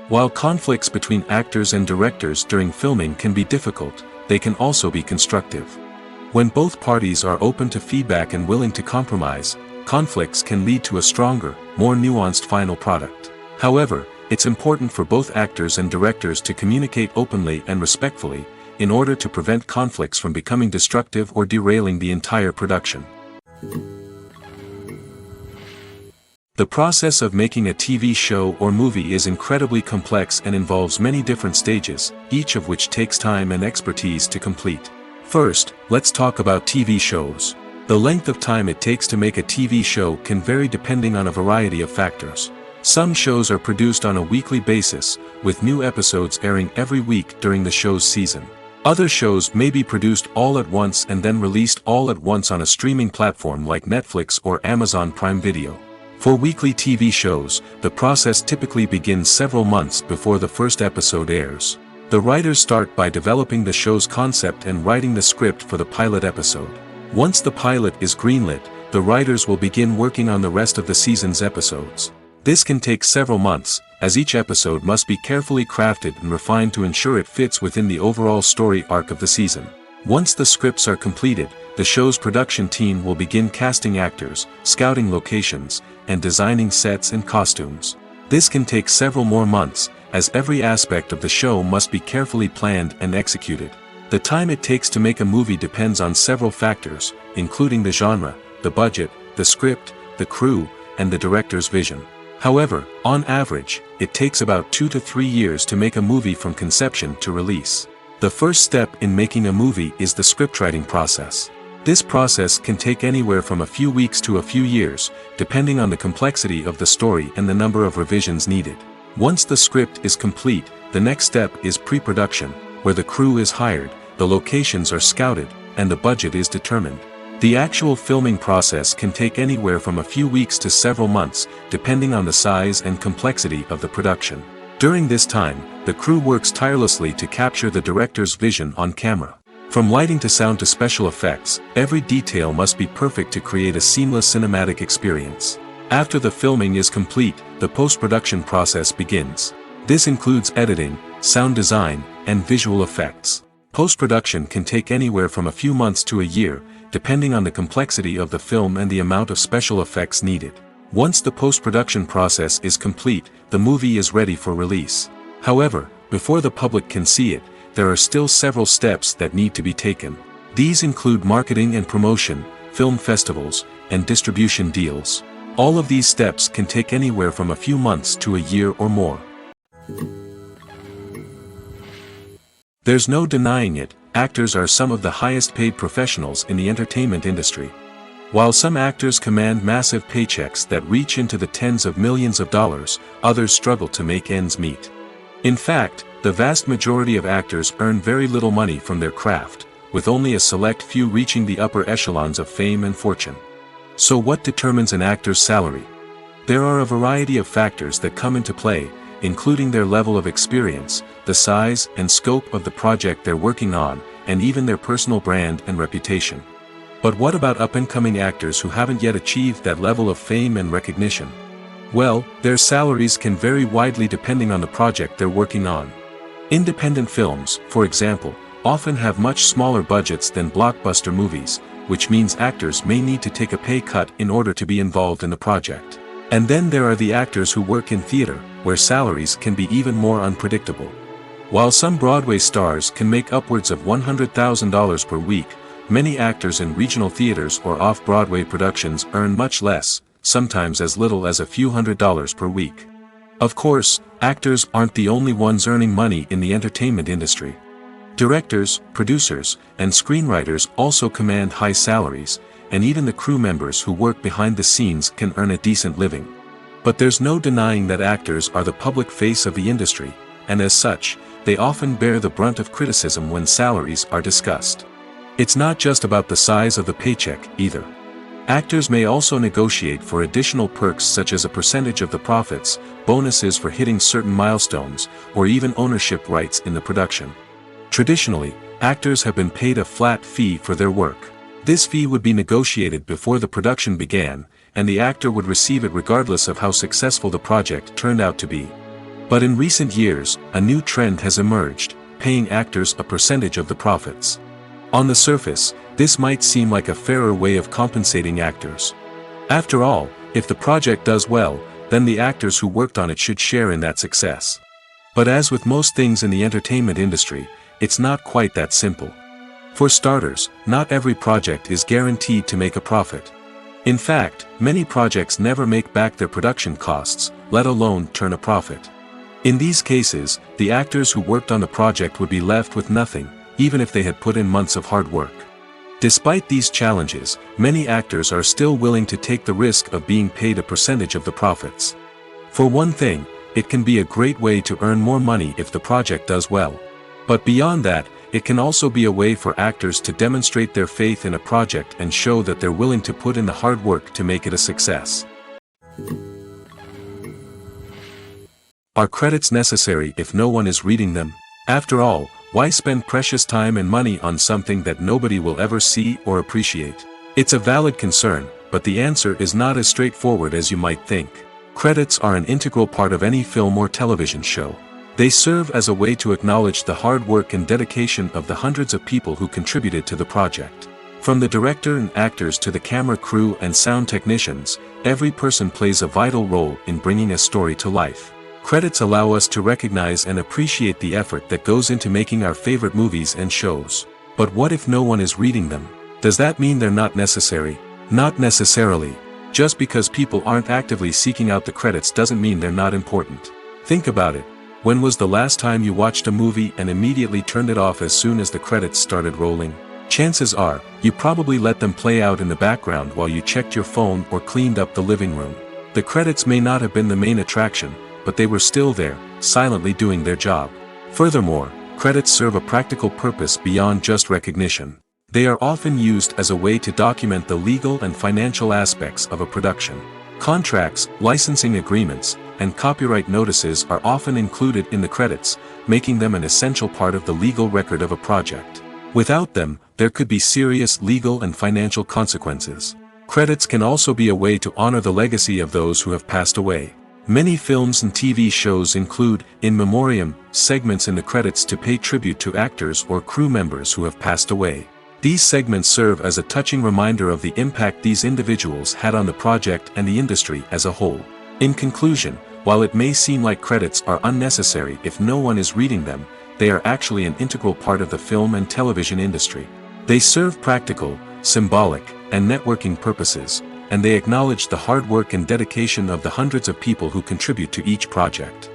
While conflicts between actors and directors during filming can be difficult, they can also be constructive. When both parties are open to feedback and willing to compromise, conflicts can lead to a stronger, more nuanced final product. However, it's important for both actors and directors to communicate openly and respectfully, in order to prevent conflicts from becoming destructive or derailing the entire production. The process of making a TV show or movie is incredibly complex and involves many different stages, each of which takes time and expertise to complete. First, let's talk about TV shows. The length of time it takes to make a TV show can vary depending on a variety of factors. Some shows are produced on a weekly basis, with new episodes airing every week during the show's season. Other shows may be produced all at once and then released all at once on a streaming platform like Netflix or Amazon Prime Video. For weekly TV shows, the process typically begins several months before the first episode airs. The writers start by developing the show's concept and writing the script for the pilot episode. Once the pilot is greenlit, the writers will begin working on the rest of the season's episodes. This can take several months, as each episode must be carefully crafted and refined to ensure it fits within the overall story arc of the season. Once the scripts are completed, the show's production team will begin casting actors, scouting locations, and designing sets and costumes. This can take several more months, as every aspect of the show must be carefully planned and executed. The time it takes to make a movie depends on several factors, including the genre, the budget, the script, the crew, and the director's vision. However, on average, it takes about 2 to 3 years to make a movie from conception to release. The first step in making a movie is the scriptwriting process. This process can take anywhere from a few weeks to a few years, depending on the complexity of the story and the number of revisions needed. Once the script is complete, the next step is pre-production, where the crew is hired, the locations are scouted, and the budget is determined. The actual filming process can take anywhere from a few weeks to several months, depending on the size and complexity of the production. During this time, the crew works tirelessly to capture the director's vision on camera. From lighting to sound to special effects, every detail must be perfect to create a seamless cinematic experience. After the filming is complete, the post-production process begins. This includes editing, sound design, and visual effects. Post-production can take anywhere from a few months to a year, depending on the complexity of the film and the amount of special effects needed. Once the post-production process is complete, the movie is ready for release. However, before the public can see it, there are still several steps that need to be taken. These include marketing and promotion, film festivals, and distribution deals. All of these steps can take anywhere from a few months to a year or more. There's no denying it, actors are some of the highest paid professionals in the entertainment industry. While some actors command massive paychecks that reach into the tens of millions of dollars, others struggle to make ends meet. In fact, the vast majority of actors earn very little money from their craft, with only a select few reaching the upper echelons of fame and fortune. So what determines an actor's salary? There are a variety of factors that come into play, including their level of experience, the size and scope of the project they're working on, and even their personal brand and reputation. But what about up-and-coming actors who haven't yet achieved that level of fame and recognition? Well, their salaries can vary widely depending on the project they're working on. Independent films, for example, often have much smaller budgets than blockbuster movies, which means actors may need to take a pay cut in order to be involved in the project. And then there are the actors who work in theater, where salaries can be even more unpredictable. While some Broadway stars can make upwards of $100,000 per week, many actors in regional theaters or off-Broadway productions earn much less, sometimes as little as a few $100s per week. Of course, actors aren't the only ones earning money in the entertainment industry. Directors, producers, and screenwriters also command high salaries, and even the crew members who work behind the scenes can earn a decent living. But there's no denying that actors are the public face of the industry, and as such, they often bear the brunt of criticism when salaries are discussed. It's not just about the size of the paycheck, either. Actors may also negotiate for additional perks such as a percentage of the profits, bonuses for hitting certain milestones, or even ownership rights in the production. Traditionally, actors have been paid a flat fee for their work. This fee would be negotiated before the production began, and the actor would receive it regardless of how successful the project turned out to be. But in recent years, a new trend has emerged, paying actors a percentage of the profits. On the surface, this might seem like a fairer way of compensating actors. After all, if the project does well, then the actors who worked on it should share in that success. But as with most things in the entertainment industry, it's not quite that simple. For starters, not every project is guaranteed to make a profit. In fact, many projects never make back their production costs, let alone turn a profit. In these cases, the actors who worked on the project would be left with nothing, even if they had put in months of hard work. Despite these challenges, many actors are still willing to take the risk of being paid a percentage of the profits. For one thing, it can be a great way to earn more money if the project does well. But beyond that, it can also be a way for actors to demonstrate their faith in a project and show that they're willing to put in the hard work to make it a success. Are credits necessary if no one is reading them? After all, why spend precious time and money on something that nobody will ever see or appreciate? It's a valid concern, but the answer is not as straightforward as you might think. Credits are an integral part of any film or television show. They serve as a way to acknowledge the hard work and dedication of the hundreds of people who contributed to the project. From the director and actors to the camera crew and sound technicians, every person plays a vital role in bringing a story to life. Credits allow us to recognize and appreciate the effort that goes into making our favorite movies and shows. But what if no one is reading them? Does that mean they're not necessary? Not necessarily. Just because people aren't actively seeking out the credits doesn't mean they're not important. Think about it. When was the last time you watched a movie and immediately turned it off as soon as the credits started rolling? Chances are, you probably let them play out in the background while you checked your phone or cleaned up the living room. The credits may not have been the main attraction, but they were still there, silently doing their job. Furthermore, credits serve a practical purpose beyond just recognition. They are often used as a way to document the legal and financial aspects of a production. Contracts, licensing agreements, and copyright notices are often included in the credits, making them an essential part of the legal record of a project. Without them, there could be serious legal and financial consequences. Credits can also be a way to honor the legacy of those who have passed away. Many films and TV shows include, in memoriam, segments in the credits to pay tribute to actors or crew members who have passed away. These segments serve as a touching reminder of the impact these individuals had on the project and the industry as a whole. In conclusion, while it may seem like credits are unnecessary if no one is reading them, they are actually an integral part of the film and television industry. They serve practical, symbolic, and networking purposes, and they acknowledge the hard work and dedication of the hundreds of people who contribute to each project.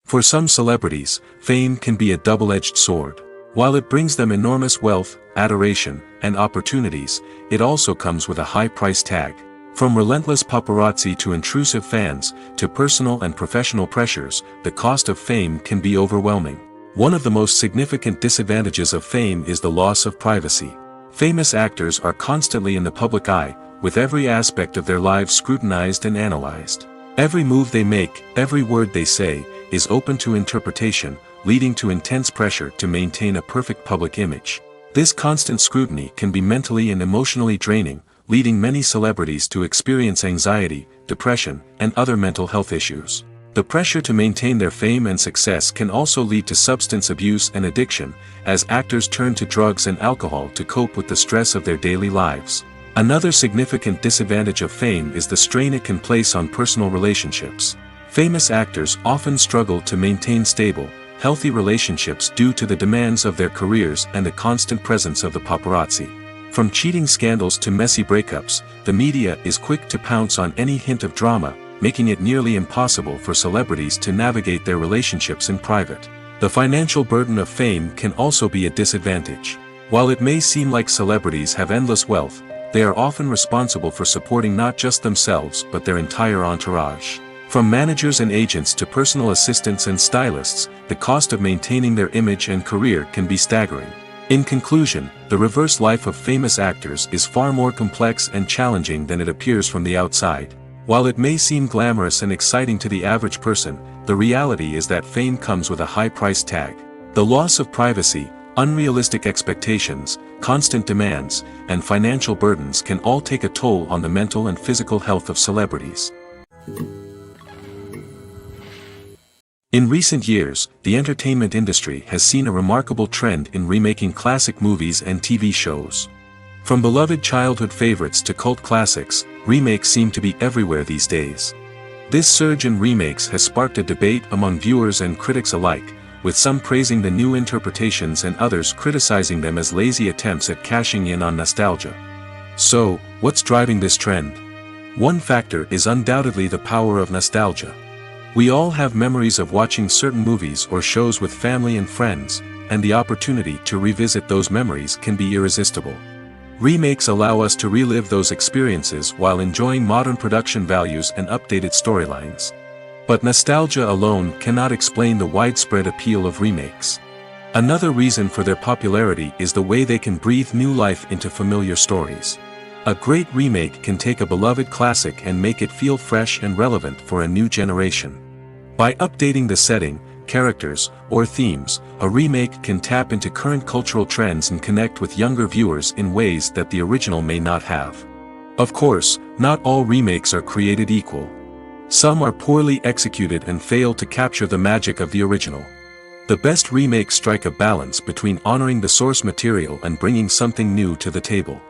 For some celebrities, fame can be a double-edged sword. While it brings them enormous wealth, adoration, and opportunities, it also comes with a high price tag. From relentless paparazzi to intrusive fans, to personal and professional pressures, the cost of fame can be overwhelming. One of the most significant disadvantages of fame is the loss of privacy. Famous actors are constantly in the public eye, with every aspect of their lives scrutinized and analyzed. Every move they make, every word they say, is open to interpretation, leading to intense pressure to maintain a perfect public image. This constant scrutiny can be mentally and emotionally draining, leading many celebrities to experience anxiety, depression, and other mental health issues. The pressure to maintain their fame and success can also lead to substance abuse and addiction, as actors turn to drugs and alcohol to cope with the stress of their daily lives. Another significant disadvantage of fame is the strain it can place on personal relationships. Famous actors often struggle to maintain stable, healthy relationships due to the demands of their careers and the constant presence of the paparazzi. From cheating scandals to messy breakups, the media is quick to pounce on any hint of drama, making it nearly impossible for celebrities to navigate their relationships in private. The financial burden of fame can also be a disadvantage. While it may seem like celebrities have endless wealth, they are often responsible for supporting not just themselves but their entire entourage. From managers and agents to personal assistants and stylists, the cost of maintaining their image and career can be staggering. In conclusion, the reverse life of famous actors is far more complex and challenging than it appears from the outside. While it may seem glamorous and exciting to the average person, the reality is that fame comes with a high price tag. The loss of privacy, Unrealistic expectations, constant demands, and financial burdens can all take a toll on the mental and physical health of celebrities. In recent years, the entertainment industry has seen a remarkable trend in remaking classic movies and TV shows. From beloved childhood favorites to cult classics, remakes seem to be everywhere these days. This surge in remakes has sparked a debate among viewers and critics alike, with some praising the new interpretations and others criticizing them as lazy attempts at cashing in on nostalgia. So, what's driving this trend? One factor is undoubtedly the power of nostalgia. We all have memories of watching certain movies or shows with family and friends, and the opportunity to revisit those memories can be irresistible. Remakes allow us to relive those experiences while enjoying modern production values and updated storylines. But nostalgia alone cannot explain the widespread appeal of remakes. Another reason for their popularity is the way they can breathe new life into familiar stories. A great remake can take a beloved classic and make it feel fresh and relevant for a new generation. By updating the setting, characters, or themes, a remake can tap into current cultural trends and connect with younger viewers in ways that the original may not have. Of course, not all remakes are created equal. Some are poorly executed and fail to capture the magic of the original. The best remakes strike a balance between honoring the source material and bringing something new to the table.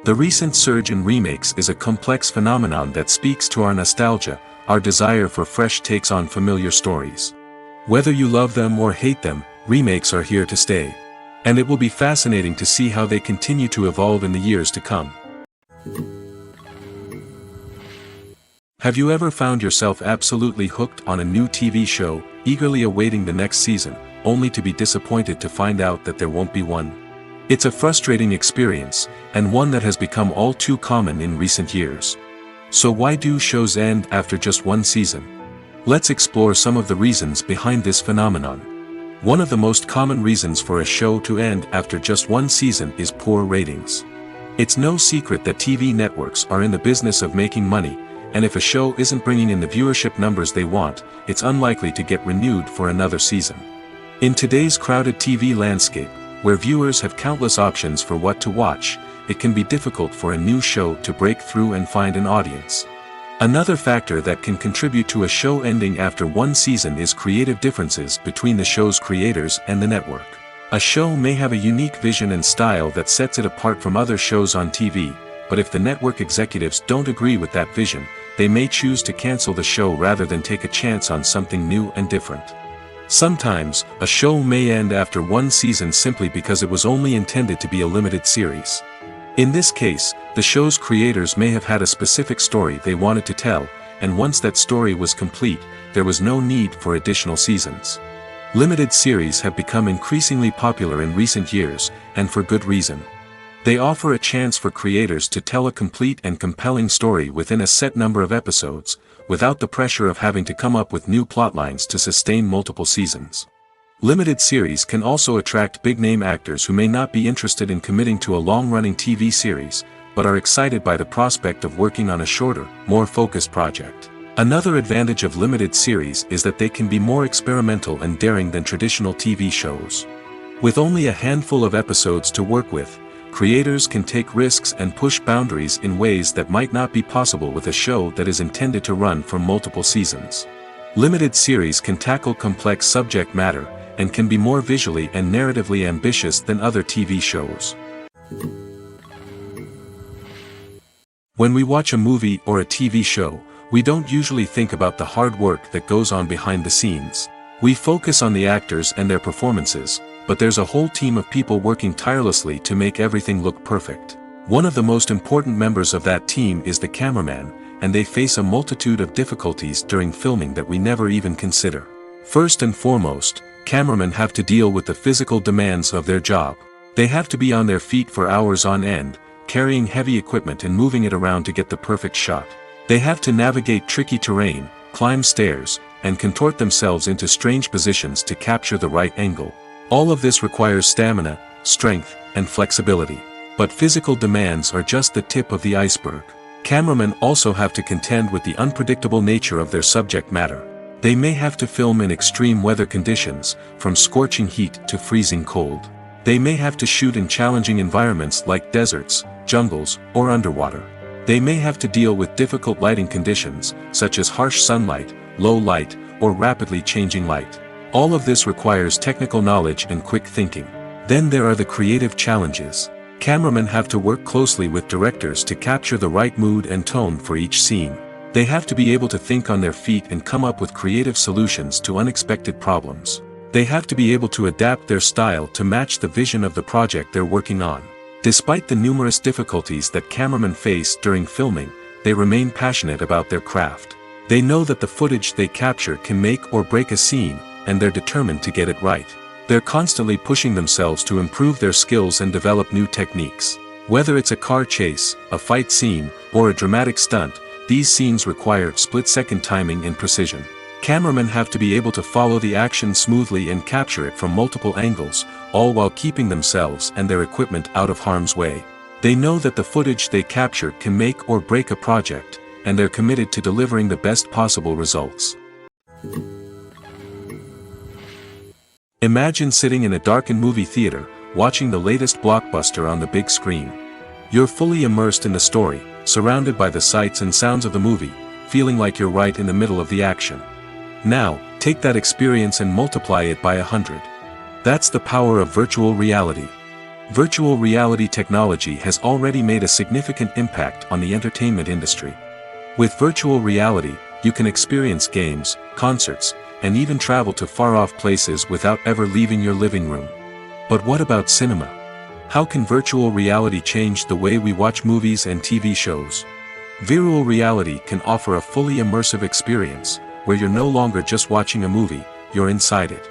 The recent surge in remakes is a complex phenomenon that speaks to our nostalgia, our desire for fresh takes on familiar stories. Whether you love them or hate them, remakes are here to stay. And it will be fascinating to see how they continue to evolve in the years to come. Have you ever found yourself absolutely hooked on a new TV show, eagerly awaiting the next season, only to be disappointed to find out that there won't be one? It's a frustrating experience, and one that has become all too common in recent years. So why do shows end after just one season? Let's explore some of the reasons behind this phenomenon. One of the most common reasons for a show to end after just one season is poor ratings. It's no secret that TV networks are in the business of making money, and if a show isn't bringing in the viewership numbers they want, it's unlikely to get renewed for another season. In today's crowded TV landscape, where viewers have countless options for what to watch, it can be difficult for a new show to break through and find an audience. Another factor that can contribute to a show ending after one season is creative differences between the show's creators and the network. A show may have a unique vision and style that sets it apart from other shows on TV, but if the network executives don't agree with that vision, they may choose to cancel the show rather than take a chance on something new and different. Sometimes, a show may end after one season simply because it was only intended to be a limited series. In this case, the show's creators may have had a specific story they wanted to tell, and once that story was complete, there was no need for additional seasons. Limited series have become increasingly popular in recent years, and for good reason. They offer a chance for creators to tell a complete and compelling story within a set number of episodes, without the pressure of having to come up with new plotlines to sustain multiple seasons. Limited series can also attract big-name actors who may not be interested in committing to a long-running TV series, but are excited by the prospect of working on a shorter, more focused project. Another advantage of limited series is that they can be more experimental and daring than traditional TV shows. With only a handful of episodes to work with, creators can take risks and push boundaries in ways that might not be possible with a show that is intended to run for multiple seasons. Limited series can tackle complex subject matter, and can be more visually and narratively ambitious than other TV shows. When we watch a movie or a TV show, we don't usually think about the hard work that goes on behind the scenes. We focus on the actors and their performances, but there's a whole team of people working tirelessly to make everything look perfect. One of the most important members of that team is the cameraman, and they face a multitude of difficulties during filming that we never even consider. First and foremost, cameramen have to deal with the physical demands of their job. They have to be on their feet for hours on end, carrying heavy equipment and moving it around to get the perfect shot. They have to navigate tricky terrain, climb stairs, and contort themselves into strange positions to capture the right angle. All of this requires stamina, strength, and flexibility. But physical demands are just the tip of the iceberg. Cameramen also have to contend with the unpredictable nature of their subject matter. They may have to film in extreme weather conditions, from scorching heat to freezing cold. They may have to shoot in challenging environments like deserts, jungles, or underwater. They may have to deal with difficult lighting conditions, such as harsh sunlight, low light, or rapidly changing light. All of this requires technical knowledge and quick thinking. Then there are the creative challenges. Cameramen have to work closely with directors to capture the right mood and tone for each scene. They have to be able to think on their feet and come up with creative solutions to unexpected problems. They have to be able to adapt their style to match the vision of the project they're working on. Despite the numerous difficulties that cameramen face during filming, they remain passionate about their craft. They know that the footage they capture can make or break a scene, and they're determined to get it right. They're constantly pushing themselves to improve their skills and develop new techniques. Whether it's a car chase, a fight scene, or a dramatic stunt, these scenes require split-second timing and precision. Cameramen have to be able to follow the action smoothly and capture it from multiple angles, all while keeping themselves and their equipment out of harm's way. They know that the footage they capture can make or break a project, and they're committed to delivering the best possible results. Imagine sitting in a darkened movie theater, watching the latest blockbuster on the big screen. You're fully immersed in the story, surrounded by the sights and sounds of the movie, feeling like you're right in the middle of the action. Now, take that experience and multiply it by 100. That's the power of virtual reality. Virtual reality technology has already made a significant impact on the entertainment industry. With virtual reality, you can experience games, concerts, and even travel to far-off places without ever leaving your living room. But what about cinema? How can virtual reality change the way we watch movies and TV shows? Virtual reality can offer a fully immersive experience, where you're no longer just watching a movie, you're inside it.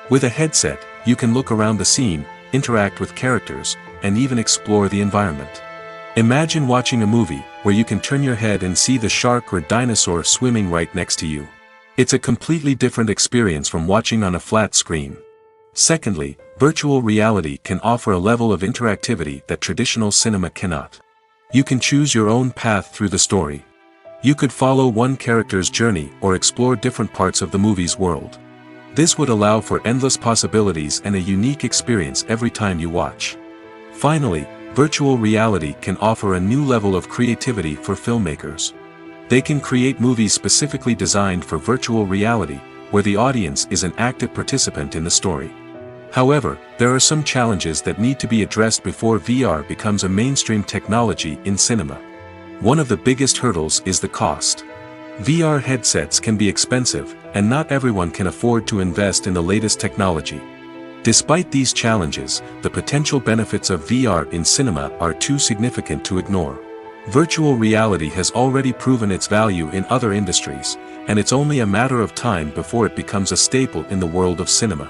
With a headset, you can look around the scene, interact with characters, and even explore the environment. Imagine watching a movie, where you can turn your head and see the shark or dinosaur swimming right next to you. It's a completely different experience from watching on a flat screen. Secondly, virtual reality can offer a level of interactivity that traditional cinema cannot. You can choose your own path through the story. You could follow one character's journey or explore different parts of the movie's world. This would allow for endless possibilities and a unique experience every time you watch. Finally, virtual reality can offer a new level of creativity for filmmakers. They can create movies specifically designed for virtual reality, where the audience is an active participant in the story. However, there are some challenges that need to be addressed before VR becomes a mainstream technology in cinema. One of the biggest hurdles is the cost. VR headsets can be expensive, and not everyone can afford to invest in the latest technology. Despite these challenges, the potential benefits of VR in cinema are too significant to ignore. Virtual reality has already proven its value in other industries, and it's only a matter of time before it becomes a staple in the world of cinema.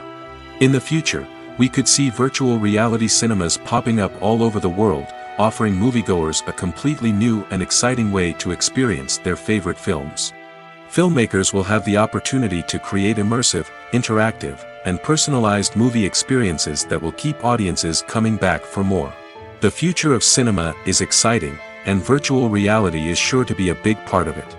In the future, we could see virtual reality cinemas popping up all over the world, offering moviegoers a completely new and exciting way to experience their favorite films. Filmmakers will have the opportunity to create immersive, interactive, and personalized movie experiences that will keep audiences coming back for more. The future of cinema is exciting, and virtual reality is sure to be a big part of it.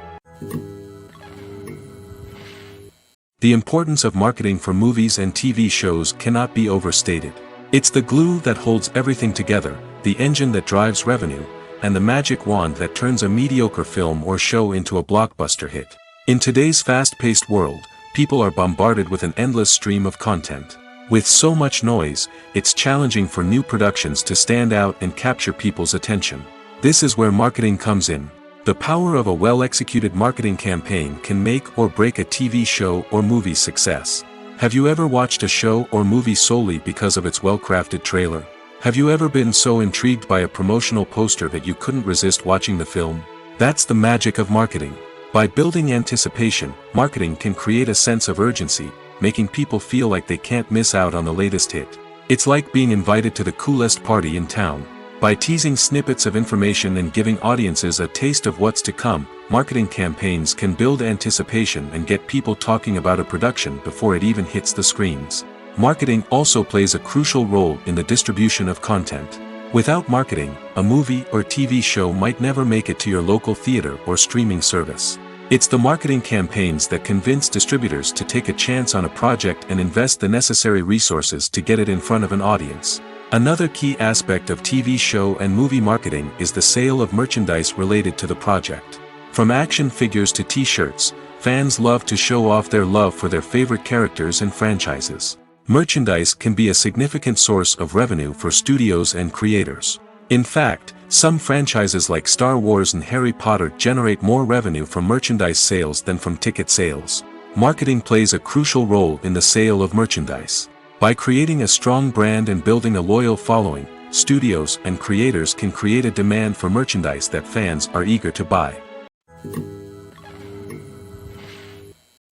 The importance of marketing for movies and TV shows cannot be overstated. It's the glue that holds everything together, the engine that drives revenue, and the magic wand that turns a mediocre film or show into a blockbuster hit. In today's fast-paced world, people are bombarded with an endless stream of content. With so much noise, it's challenging for new productions to stand out and capture people's attention. This is where marketing comes in. The power of a well-executed marketing campaign can make or break a TV show or movie's success. Have you ever watched a show or movie solely because of its well-crafted trailer? Have you ever been so intrigued by a promotional poster that you couldn't resist watching the film? That's the magic of marketing. By building anticipation, marketing can create a sense of urgency, making people feel like they can't miss out on the latest hit. It's like being invited to the coolest party in town. By teasing snippets of information and giving audiences a taste of what's to come, marketing campaigns can build anticipation and get people talking about a production before it even hits the screens. Marketing also plays a crucial role in the distribution of content. Without marketing, a movie or TV show might never make it to your local theater or streaming service. It's the marketing campaigns that convince distributors to take a chance on a project and invest the necessary resources to get it in front of an audience. Another key aspect of TV show and movie marketing is the sale of merchandise related to the project. From action figures to t-shirts, fans love to show off their love for their favorite characters and franchises. Merchandise can be a significant source of revenue for studios and creators. In fact, some franchises like Star Wars and Harry Potter generate more revenue from merchandise sales than from ticket sales. Marketing plays a crucial role in the sale of merchandise. By creating a strong brand and building a loyal following, studios and creators can create a demand for merchandise that fans are eager to buy.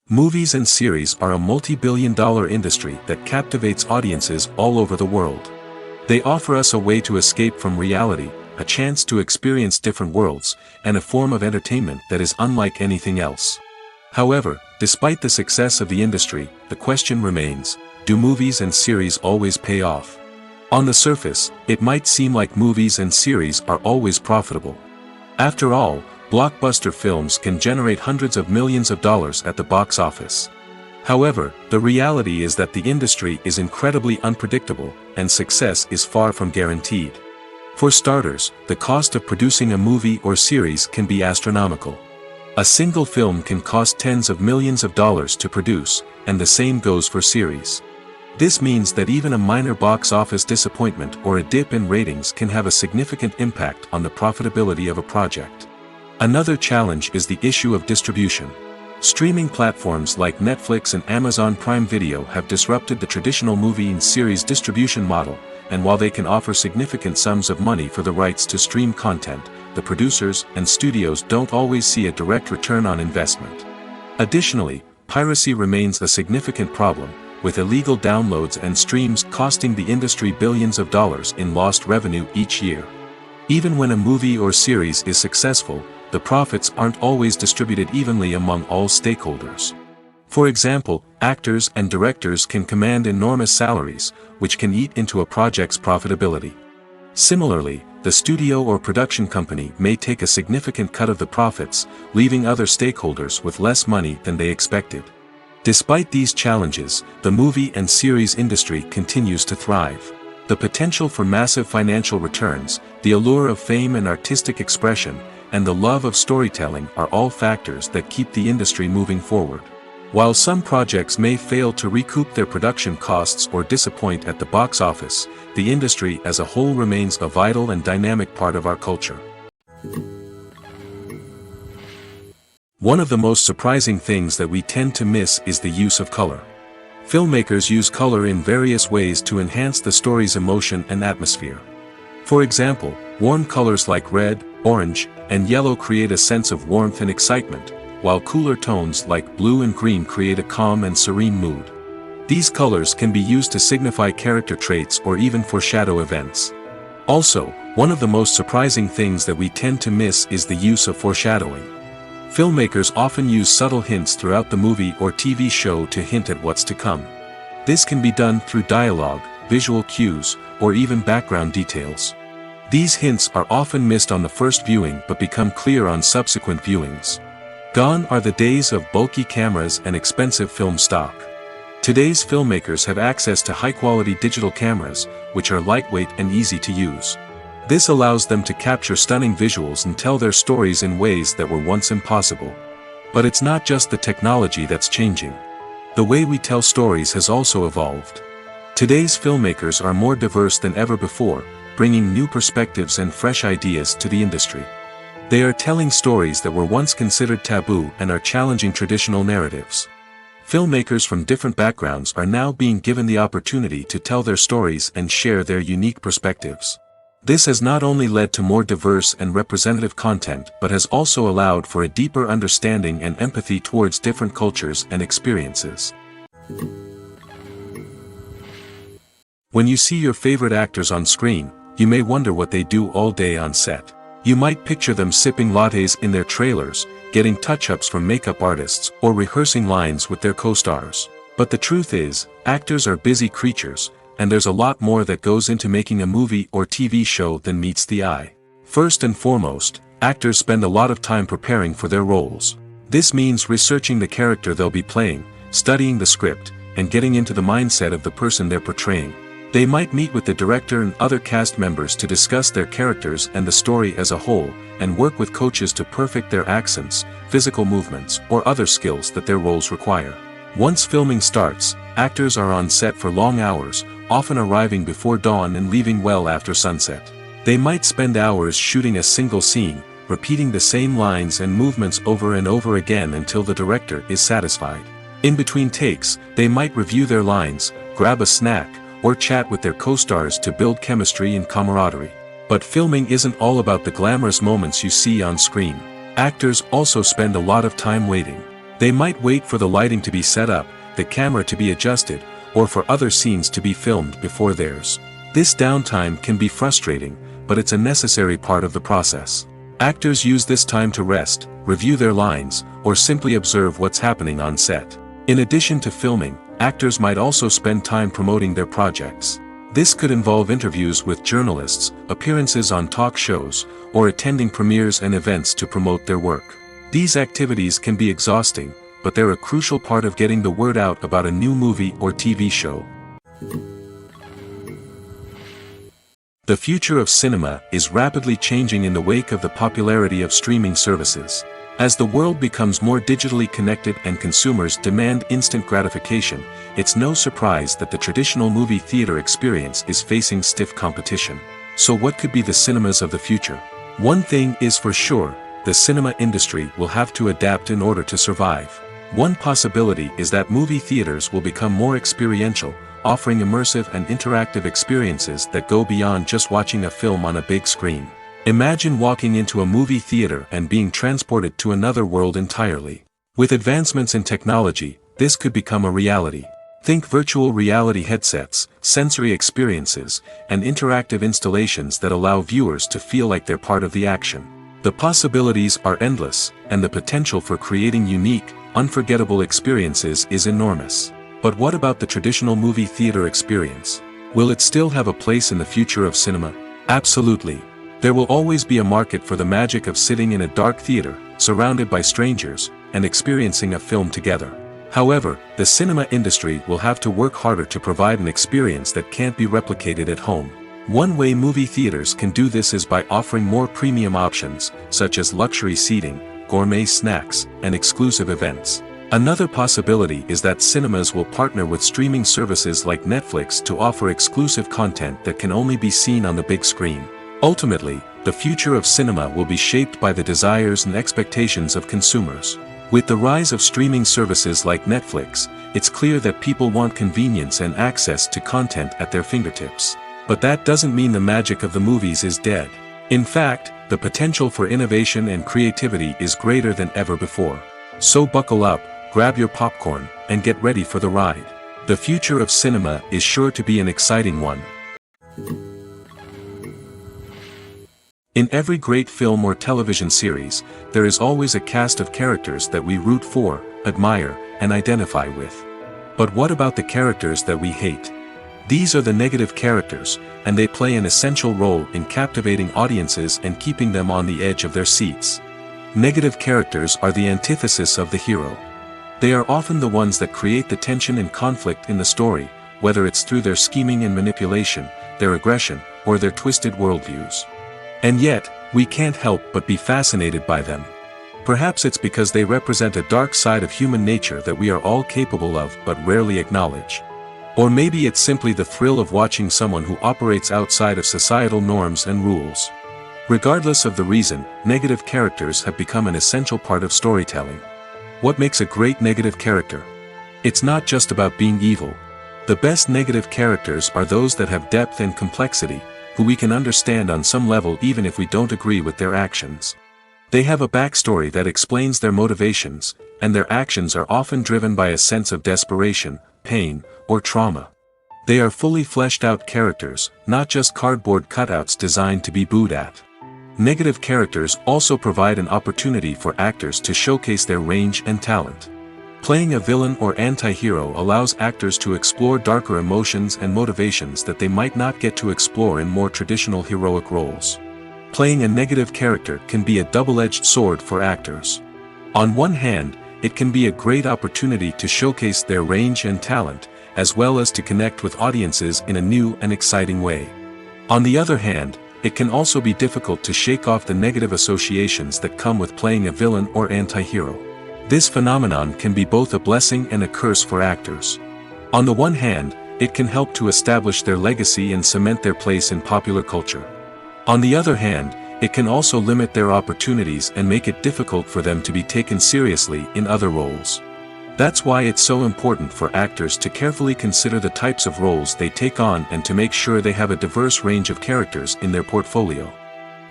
Movies and series are a multi-billion-dollar industry that captivates audiences all over the world. They offer us a way to escape from reality, a chance to experience different worlds, and a form of entertainment that is unlike anything else. However, despite the success of the industry, the question remains, do movies and series always pay off? On the surface, it might seem like movies and series are always profitable. After all, blockbuster films can generate hundreds of millions of dollars at the box office. However, the reality is that the industry is incredibly unpredictable, and success is far from guaranteed. For starters, the cost of producing a movie or series can be astronomical. A single film can cost tens of millions of dollars to produce, and the same goes for series. This means that even a minor box office disappointment or a dip in ratings can have a significant impact on the profitability of a project. Another challenge is the issue of distribution. Streaming platforms like Netflix and Amazon Prime Video have disrupted the traditional movie and series distribution model, and while they can offer significant sums of money for the rights to stream content, the producers and studios don't always see a direct return on investment. Additionally, piracy remains a significant problem, with illegal downloads and streams costing the industry billions of dollars in lost revenue each year. Even when a movie or series is successful, the profits aren't always distributed evenly among all stakeholders. For example, actors and directors can command enormous salaries, which can eat into a project's profitability. Similarly, the studio or production company may take a significant cut of the profits, leaving other stakeholders with less money than they expected. Despite these challenges, the movie and series industry continues to thrive. The potential for massive financial returns, the allure of fame and artistic expression, and the love of storytelling are all factors that keep the industry moving forward. While some projects may fail to recoup their production costs or disappoint at the box office, the industry as a whole remains a vital and dynamic part of our culture. One of the most surprising things that we tend to miss is the use of color. Filmmakers use color in various ways to enhance the story's emotion and atmosphere. For example, warm colors like red, orange, and yellow create a sense of warmth and excitement, while cooler tones like blue and green create a calm and serene mood. These colors can be used to signify character traits or even foreshadow events. Also, one of the most surprising things that we tend to miss is the use of foreshadowing. Filmmakers often use subtle hints throughout the movie or TV show to hint at what's to come. This can be done through dialogue, visual cues, or even background details. These hints are often missed on the first viewing but become clear on subsequent viewings. Gone are the days of bulky cameras and expensive film stock. Today's filmmakers have access to high-quality digital cameras, which are lightweight and easy to use. This allows them to capture stunning visuals and tell their stories in ways that were once impossible. But it's not just the technology that's changing. The way we tell stories has also evolved. Today's filmmakers are more diverse than ever before, bringing new perspectives and fresh ideas to the industry. They are telling stories that were once considered taboo and are challenging traditional narratives. Filmmakers from different backgrounds are now being given the opportunity to tell their stories and share their unique perspectives. This has not only led to more diverse and representative content but has also allowed for a deeper understanding and empathy towards different cultures and experiences. When you see your favorite actors on screen, you may wonder what they do all day on set. You might picture them sipping lattes in their trailers, getting touch-ups from makeup artists, or rehearsing lines with their co-stars. But the truth is, actors are busy creatures, and there's a lot more that goes into making a movie or TV show than meets the eye. First and foremost, actors spend a lot of time preparing for their roles. This means researching the character they'll be playing, studying the script, and getting into the mindset of the person they're portraying. They might meet with the director and other cast members to discuss their characters and the story as a whole, and work with coaches to perfect their accents, physical movements, or other skills that their roles require. Once filming starts, actors are on set for long hours, often arriving before dawn and leaving well after sunset. They might spend hours shooting a single scene, repeating the same lines and movements over and over again until the director is satisfied. In between takes, they might review their lines, grab a snack, or chat with their co-stars to build chemistry and camaraderie. But filming isn't all about the glamorous moments you see on screen. Actors also spend a lot of time waiting. They might wait for the lighting to be set up, the camera to be adjusted, or for other scenes to be filmed before theirs. This downtime can be frustrating, but it's a necessary part of the process. Actors use this time to rest, review their lines, or simply observe what's happening on set. In addition to filming, actors might also spend time promoting their projects. This could involve interviews with journalists, appearances on talk shows, or attending premieres and events to promote their work. These activities can be exhausting, but they're a crucial part of getting the word out about a new movie or TV show. The future of cinema is rapidly changing in the wake of the popularity of streaming services. As the world becomes more digitally connected and consumers demand instant gratification, it's no surprise that the traditional movie theater experience is facing stiff competition. So what could be the cinemas of the future? One thing is for sure, the cinema industry will have to adapt in order to survive. One possibility is that movie theaters will become more experiential, offering immersive and interactive experiences that go beyond just watching a film on a big screen. Imagine walking into a movie theater and being transported to another world entirely. With advancements in technology, this could become a reality. Think virtual reality headsets, sensory experiences, and interactive installations that allow viewers to feel like they're part of the action. The possibilities are endless, and the potential for creating unique, unforgettable experiences is enormous. But what about the traditional movie theater experience? Will it still have a place in the future of cinema? Absolutely. There will always be a market for the magic of sitting in a dark theater, surrounded by strangers, and experiencing a film together. However, the cinema industry will have to work harder to provide an experience that can't be replicated at home. One way movie theaters can do this is by offering more premium options, such as luxury seating, gourmet snacks, and exclusive events. Another possibility is that cinemas will partner with streaming services like Netflix to offer exclusive content that can only be seen on the big screen. Ultimately, the future of cinema will be shaped by the desires and expectations of consumers. With the rise of streaming services like Netflix, it's clear that people want convenience and access to content at their fingertips. But that doesn't mean the magic of the movies is dead. In fact, the potential for innovation and creativity is greater than ever before. So buckle up, grab your popcorn, and get ready for the ride. The future of cinema is sure to be an exciting one. In every great film or television series, there is always a cast of characters that we root for, admire, and identify with. But what about the characters that we hate? These are the negative characters, and they play an essential role in captivating audiences and keeping them on the edge of their seats. Negative characters are the antithesis of the hero. They are often the ones that create the tension and conflict in the story, whether it's through their scheming and manipulation, their aggression, or their twisted worldviews. And yet, we can't help but be fascinated by them. Perhaps it's because they represent a dark side of human nature that we are all capable of but rarely acknowledge. Or maybe it's simply the thrill of watching someone who operates outside of societal norms and rules. Regardless of the reason, negative characters have become an essential part of storytelling. What makes a great negative character? It's not just about being evil. The best negative characters are those that have depth and complexity, who we can understand on some level even if we don't agree with their actions. They have a backstory that explains their motivations, and their actions are often driven by a sense of desperation, pain, or trauma. They are fully fleshed out characters, not just cardboard cutouts designed to be booed at. Negative characters also provide an opportunity for actors to showcase their range and talent. Playing a villain or anti-hero allows actors to explore darker emotions and motivations that they might not get to explore in more traditional heroic roles. Playing a negative character can be a double-edged sword for actors. On one hand, it can be a great opportunity to showcase their range and talent, as well as to connect with audiences in a new and exciting way. On the other hand, it can also be difficult to shake off the negative associations that come with playing a villain or anti-hero. This phenomenon can be both a blessing and a curse for actors. On the one hand, it can help to establish their legacy and cement their place in popular culture. On the other hand, it can also limit their opportunities and make it difficult for them to be taken seriously in other roles. That's why it's so important for actors to carefully consider the types of roles they take on and to make sure they have a diverse range of characters in their portfolio.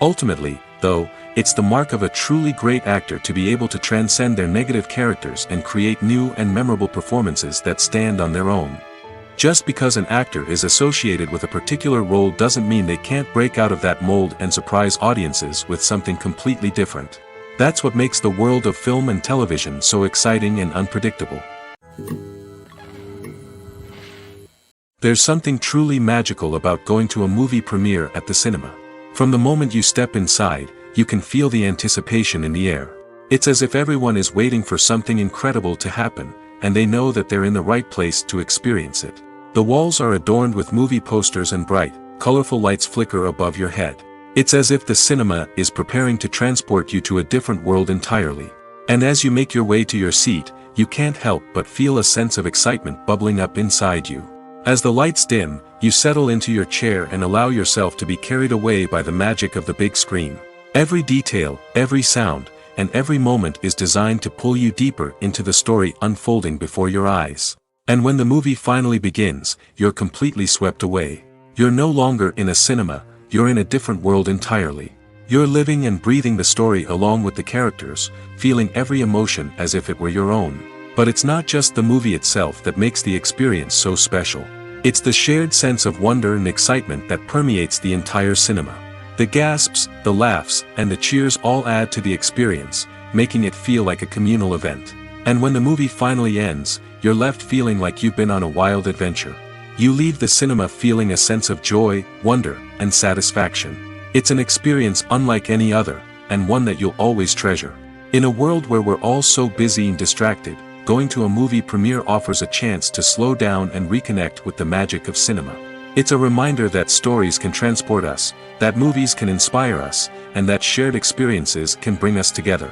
Ultimately, though, it's the mark of a truly great actor to be able to transcend their negative characters and create new and memorable performances that stand on their own. Just because an actor is associated with a particular role doesn't mean they can't break out of that mold and surprise audiences with something completely different. That's what makes the world of film and television so exciting and unpredictable. There's something truly magical about going to a movie premiere at the cinema. From the moment you step inside, you can feel the anticipation in the air. It's as if everyone is waiting for something incredible to happen, and they know that they're in the right place to experience it. The walls are adorned with movie posters and bright, colorful lights flicker above your head. It's as if the cinema is preparing to transport you to a different world entirely. And as you make your way to your seat, you can't help but feel a sense of excitement bubbling up inside you. As the lights dim, you settle into your chair and allow yourself to be carried away by the magic of the big screen. Every detail, every sound, and every moment is designed to pull you deeper into the story unfolding before your eyes. And when the movie finally begins, you're completely swept away. You're no longer in a cinema, you're in a different world entirely. You're living and breathing the story along with the characters, feeling every emotion as if it were your own. But it's not just the movie itself that makes the experience so special. It's the shared sense of wonder and excitement that permeates the entire cinema. The gasps, the laughs, and the cheers all add to the experience, making it feel like a communal event. And when the movie finally ends, you're left feeling like you've been on a wild adventure. You leave the cinema feeling a sense of joy, wonder, and satisfaction. It's an experience unlike any other, and one that you'll always treasure. In a world where we're all so busy and distracted, going to a movie premiere offers a chance to slow down and reconnect with the magic of cinema. It's a reminder that stories can transport us, that movies can inspire us, and that shared experiences can bring us together.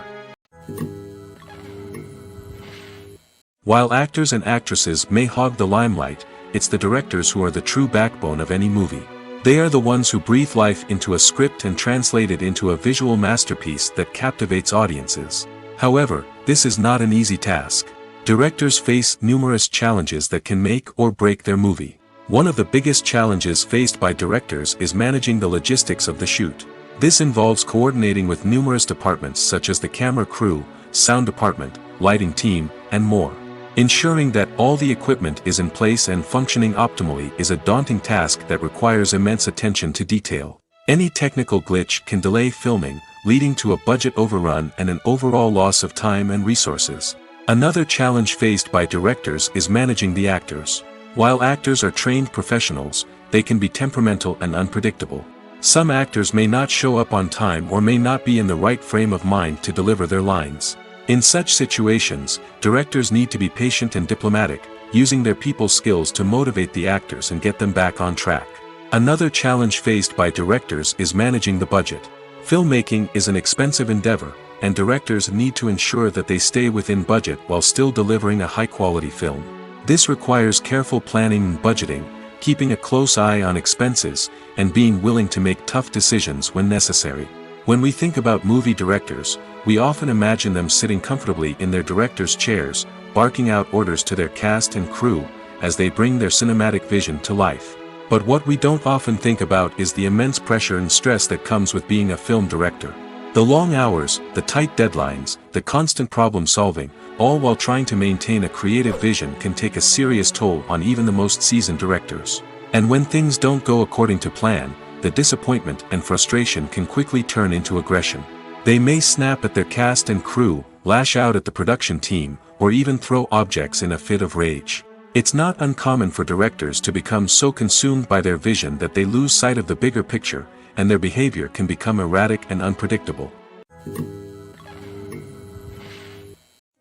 While actors and actresses may hog the limelight, it's the directors who are the true backbone of any movie. They are the ones who breathe life into a script and translate it into a visual masterpiece that captivates audiences. However, this is not an easy task. Directors face numerous challenges that can make or break their movie. One of the biggest challenges faced by directors is managing the logistics of the shoot. This involves coordinating with numerous departments such as the camera crew, sound department, lighting team, and more. Ensuring that all the equipment is in place and functioning optimally is a daunting task that requires immense attention to detail. Any technical glitch can delay filming, leading to a budget overrun and an overall loss of time and resources. Another challenge faced by directors is managing the actors. While actors are trained professionals, they can be temperamental and unpredictable. Some actors may not show up on time or may not be in the right frame of mind to deliver their lines. In such situations, directors need to be patient and diplomatic, using their people skills to motivate the actors and get them back on track. Another challenge faced by directors is managing the budget. Filmmaking is an expensive endeavor, and directors need to ensure that they stay within budget while still delivering a high-quality film. This requires careful planning and budgeting, keeping a close eye on expenses, and being willing to make tough decisions when necessary. When we think about movie directors, we often imagine them sitting comfortably in their director's chairs, barking out orders to their cast and crew, as they bring their cinematic vision to life. But what we don't often think about is the immense pressure and stress that comes with being a film director. The long hours, the tight deadlines, the constant problem solving, all while trying to maintain a creative vision can take a serious toll on even the most seasoned directors. And when things don't go according to plan, the disappointment and frustration can quickly turn into aggression. They may snap at their cast and crew, lash out at the production team, or even throw objects in a fit of rage. It's not uncommon for directors to become so consumed by their vision that they lose sight of the bigger picture, and their behavior can become erratic and unpredictable.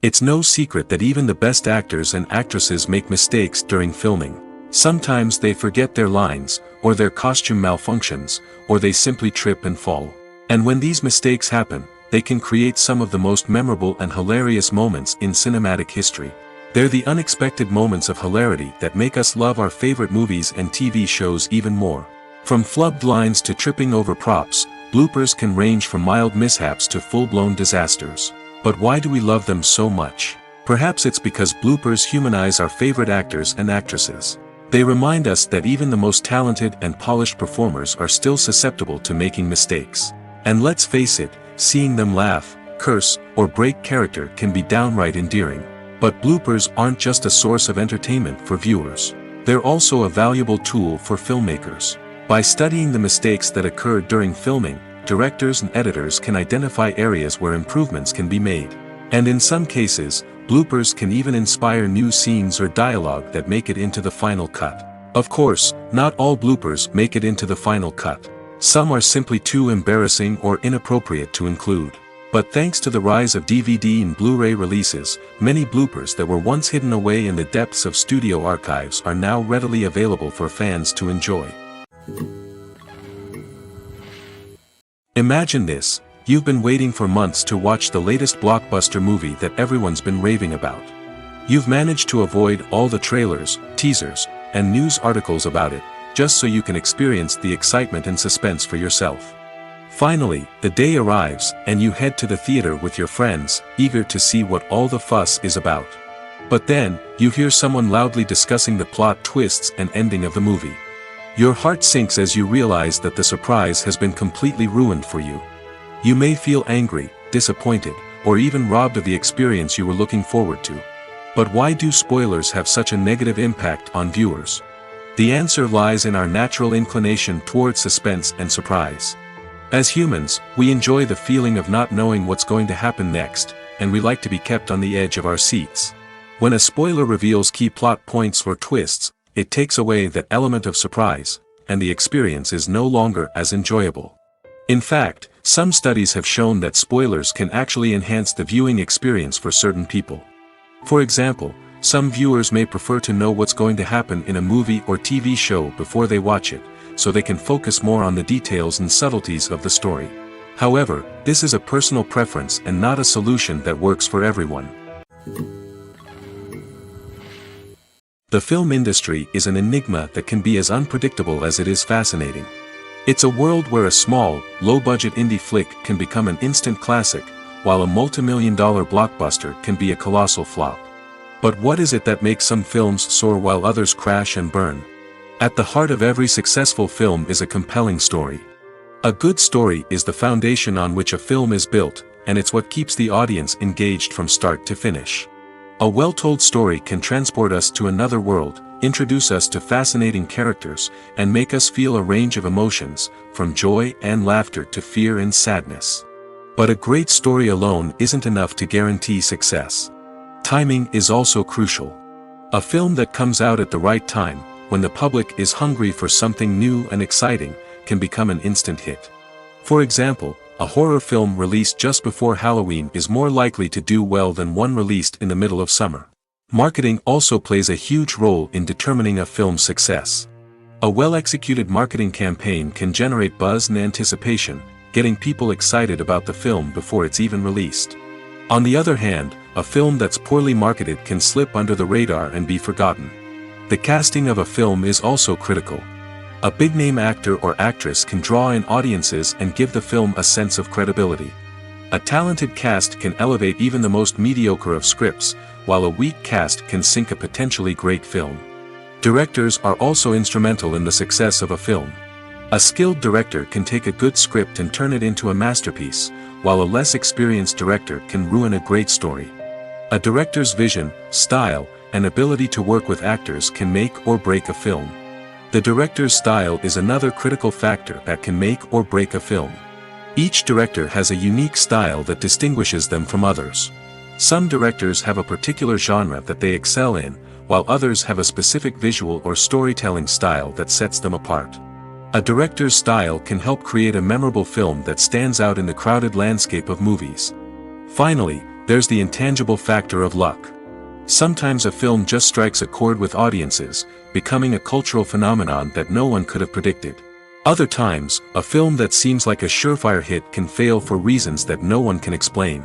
It's no secret that even the best actors and actresses make mistakes during filming. Sometimes they forget their lines, or their costume malfunctions, or they simply trip and fall. And when these mistakes happen, they can create some of the most memorable and hilarious moments in cinematic history. They're the unexpected moments of hilarity that make us love our favorite movies and TV shows even more. From flubbed lines to tripping over props, bloopers can range from mild mishaps to full-blown disasters. But why do we love them so much? Perhaps it's because bloopers humanize our favorite actors and actresses. They remind us that even the most talented and polished performers are still susceptible to making mistakes. And let's face it, seeing them laugh, curse, or break character can be downright endearing. But bloopers aren't just a source of entertainment for viewers. They're also a valuable tool for filmmakers. By studying the mistakes that occur during filming, directors and editors can identify areas where improvements can be made. And in some cases, bloopers can even inspire new scenes or dialogue that make it into the final cut. Of course, not all bloopers make it into the final cut. Some are simply too embarrassing or inappropriate to include. But thanks to the rise of DVD and Blu-ray releases, many bloopers that were once hidden away in the depths of studio archives are now readily available for fans to enjoy. Imagine this: you've been waiting for months to watch the latest blockbuster movie that everyone's been raving about. You've managed to avoid all the trailers, teasers, and news articles about it, just so you can experience the excitement and suspense for yourself. Finally, the day arrives, and you head to the theater with your friends, eager to see what all the fuss is about. But then, you hear someone loudly discussing the plot twists and ending of the movie. Your heart sinks as you realize that the surprise has been completely ruined for you. You may feel angry, disappointed, or even robbed of the experience you were looking forward to. But why do spoilers have such a negative impact on viewers? The answer lies in our natural inclination towards suspense and surprise. As humans, we enjoy the feeling of not knowing what's going to happen next, and we like to be kept on the edge of our seats. When a spoiler reveals key plot points or twists, it takes away that element of surprise, and the experience is no longer as enjoyable. In fact, some studies have shown that spoilers can actually enhance the viewing experience for certain people. For example, some viewers may prefer to know what's going to happen in a movie or TV show before they watch it, so they can focus more on the details and subtleties of the story. However, this is a personal preference and not a solution that works for everyone. The film industry is an enigma that can be as unpredictable as it is fascinating. It's a world where a small, low-budget indie flick can become an instant classic, while a multi-million-dollar blockbuster can be a colossal flop. But what is it that makes some films soar while others crash and burn? At the heart of every successful film is a compelling story. A good story is the foundation on which a film is built, and it's what keeps the audience engaged from start to finish. A well-told story can transport us to another world, introduce us to fascinating characters, and make us feel a range of emotions, from joy and laughter to fear and sadness. But a great story alone isn't enough to guarantee success. Timing is also crucial. A film that comes out at the right time, when the public is hungry for something new and exciting, can become an instant hit. For example, a horror film released just before Halloween is more likely to do well than one released in the middle of summer. Marketing also plays a huge role in determining a film's success. A well-executed marketing campaign can generate buzz and anticipation, getting people excited about the film before it's even released. On the other hand, a film that's poorly marketed can slip under the radar and be forgotten. The casting of a film is also critical. A big-name actor or actress can draw in audiences and give the film a sense of credibility. A talented cast can elevate even the most mediocre of scripts, while a weak cast can sink a potentially great film. Directors are also instrumental in the success of a film. A skilled director can take a good script and turn it into a masterpiece, while a less experienced director can ruin a great story. A director's vision, style, and ability to work with actors can make or break a film. The director's style is another critical factor that can make or break a film. Each director has a unique style that distinguishes them from others. Some directors have a particular genre that they excel in, while others have a specific visual or storytelling style that sets them apart. A director's style can help create a memorable film that stands out in the crowded landscape of movies. Finally, there's the intangible factor of luck. Sometimes a film just strikes a chord with audiences, becoming a cultural phenomenon that no one could have predicted. Other times, a film that seems like a surefire hit can fail for reasons that no one can explain.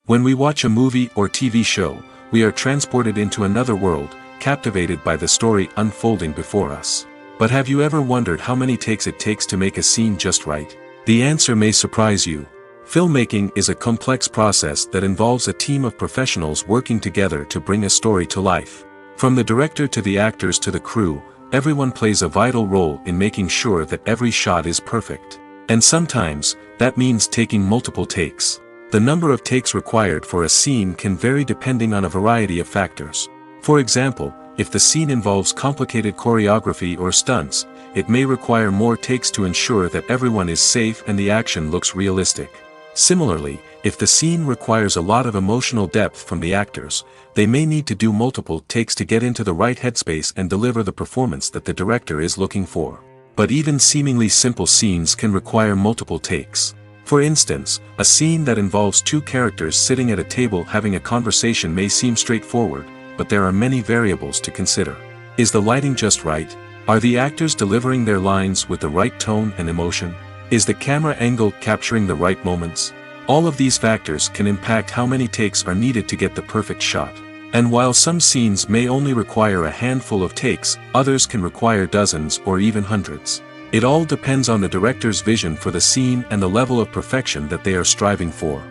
When we watch a movie or TV show, we are transported into another world, captivated by the story unfolding before us. But have you ever wondered how many takes it takes to make a scene just right? The answer may surprise you. Filmmaking is a complex process that involves a team of professionals working together to bring a story to life. From the director to the actors to the crew, everyone plays a vital role in making sure that every shot is perfect. And sometimes, that means taking multiple takes. The number of takes required for a scene can vary depending on a variety of factors. For example, if the scene involves complicated choreography or stunts, it may require more takes to ensure that everyone is safe and the action looks realistic. Similarly, if the scene requires a lot of emotional depth from the actors, they may need to do multiple takes to get into the right headspace and deliver the performance that the director is looking for. But even seemingly simple scenes can require multiple takes. For instance, a scene that involves two characters sitting at a table having a conversation may seem straightforward, but there are many variables to consider. Is the lighting just right? Are the actors delivering their lines with the right tone and emotion? Is the camera angle capturing the right moments? All of these factors can impact how many takes are needed to get the perfect shot. And while some scenes may only require a handful of takes, others can require dozens or even hundreds. It all depends on the director's vision for the scene and the level of perfection that they are striving for.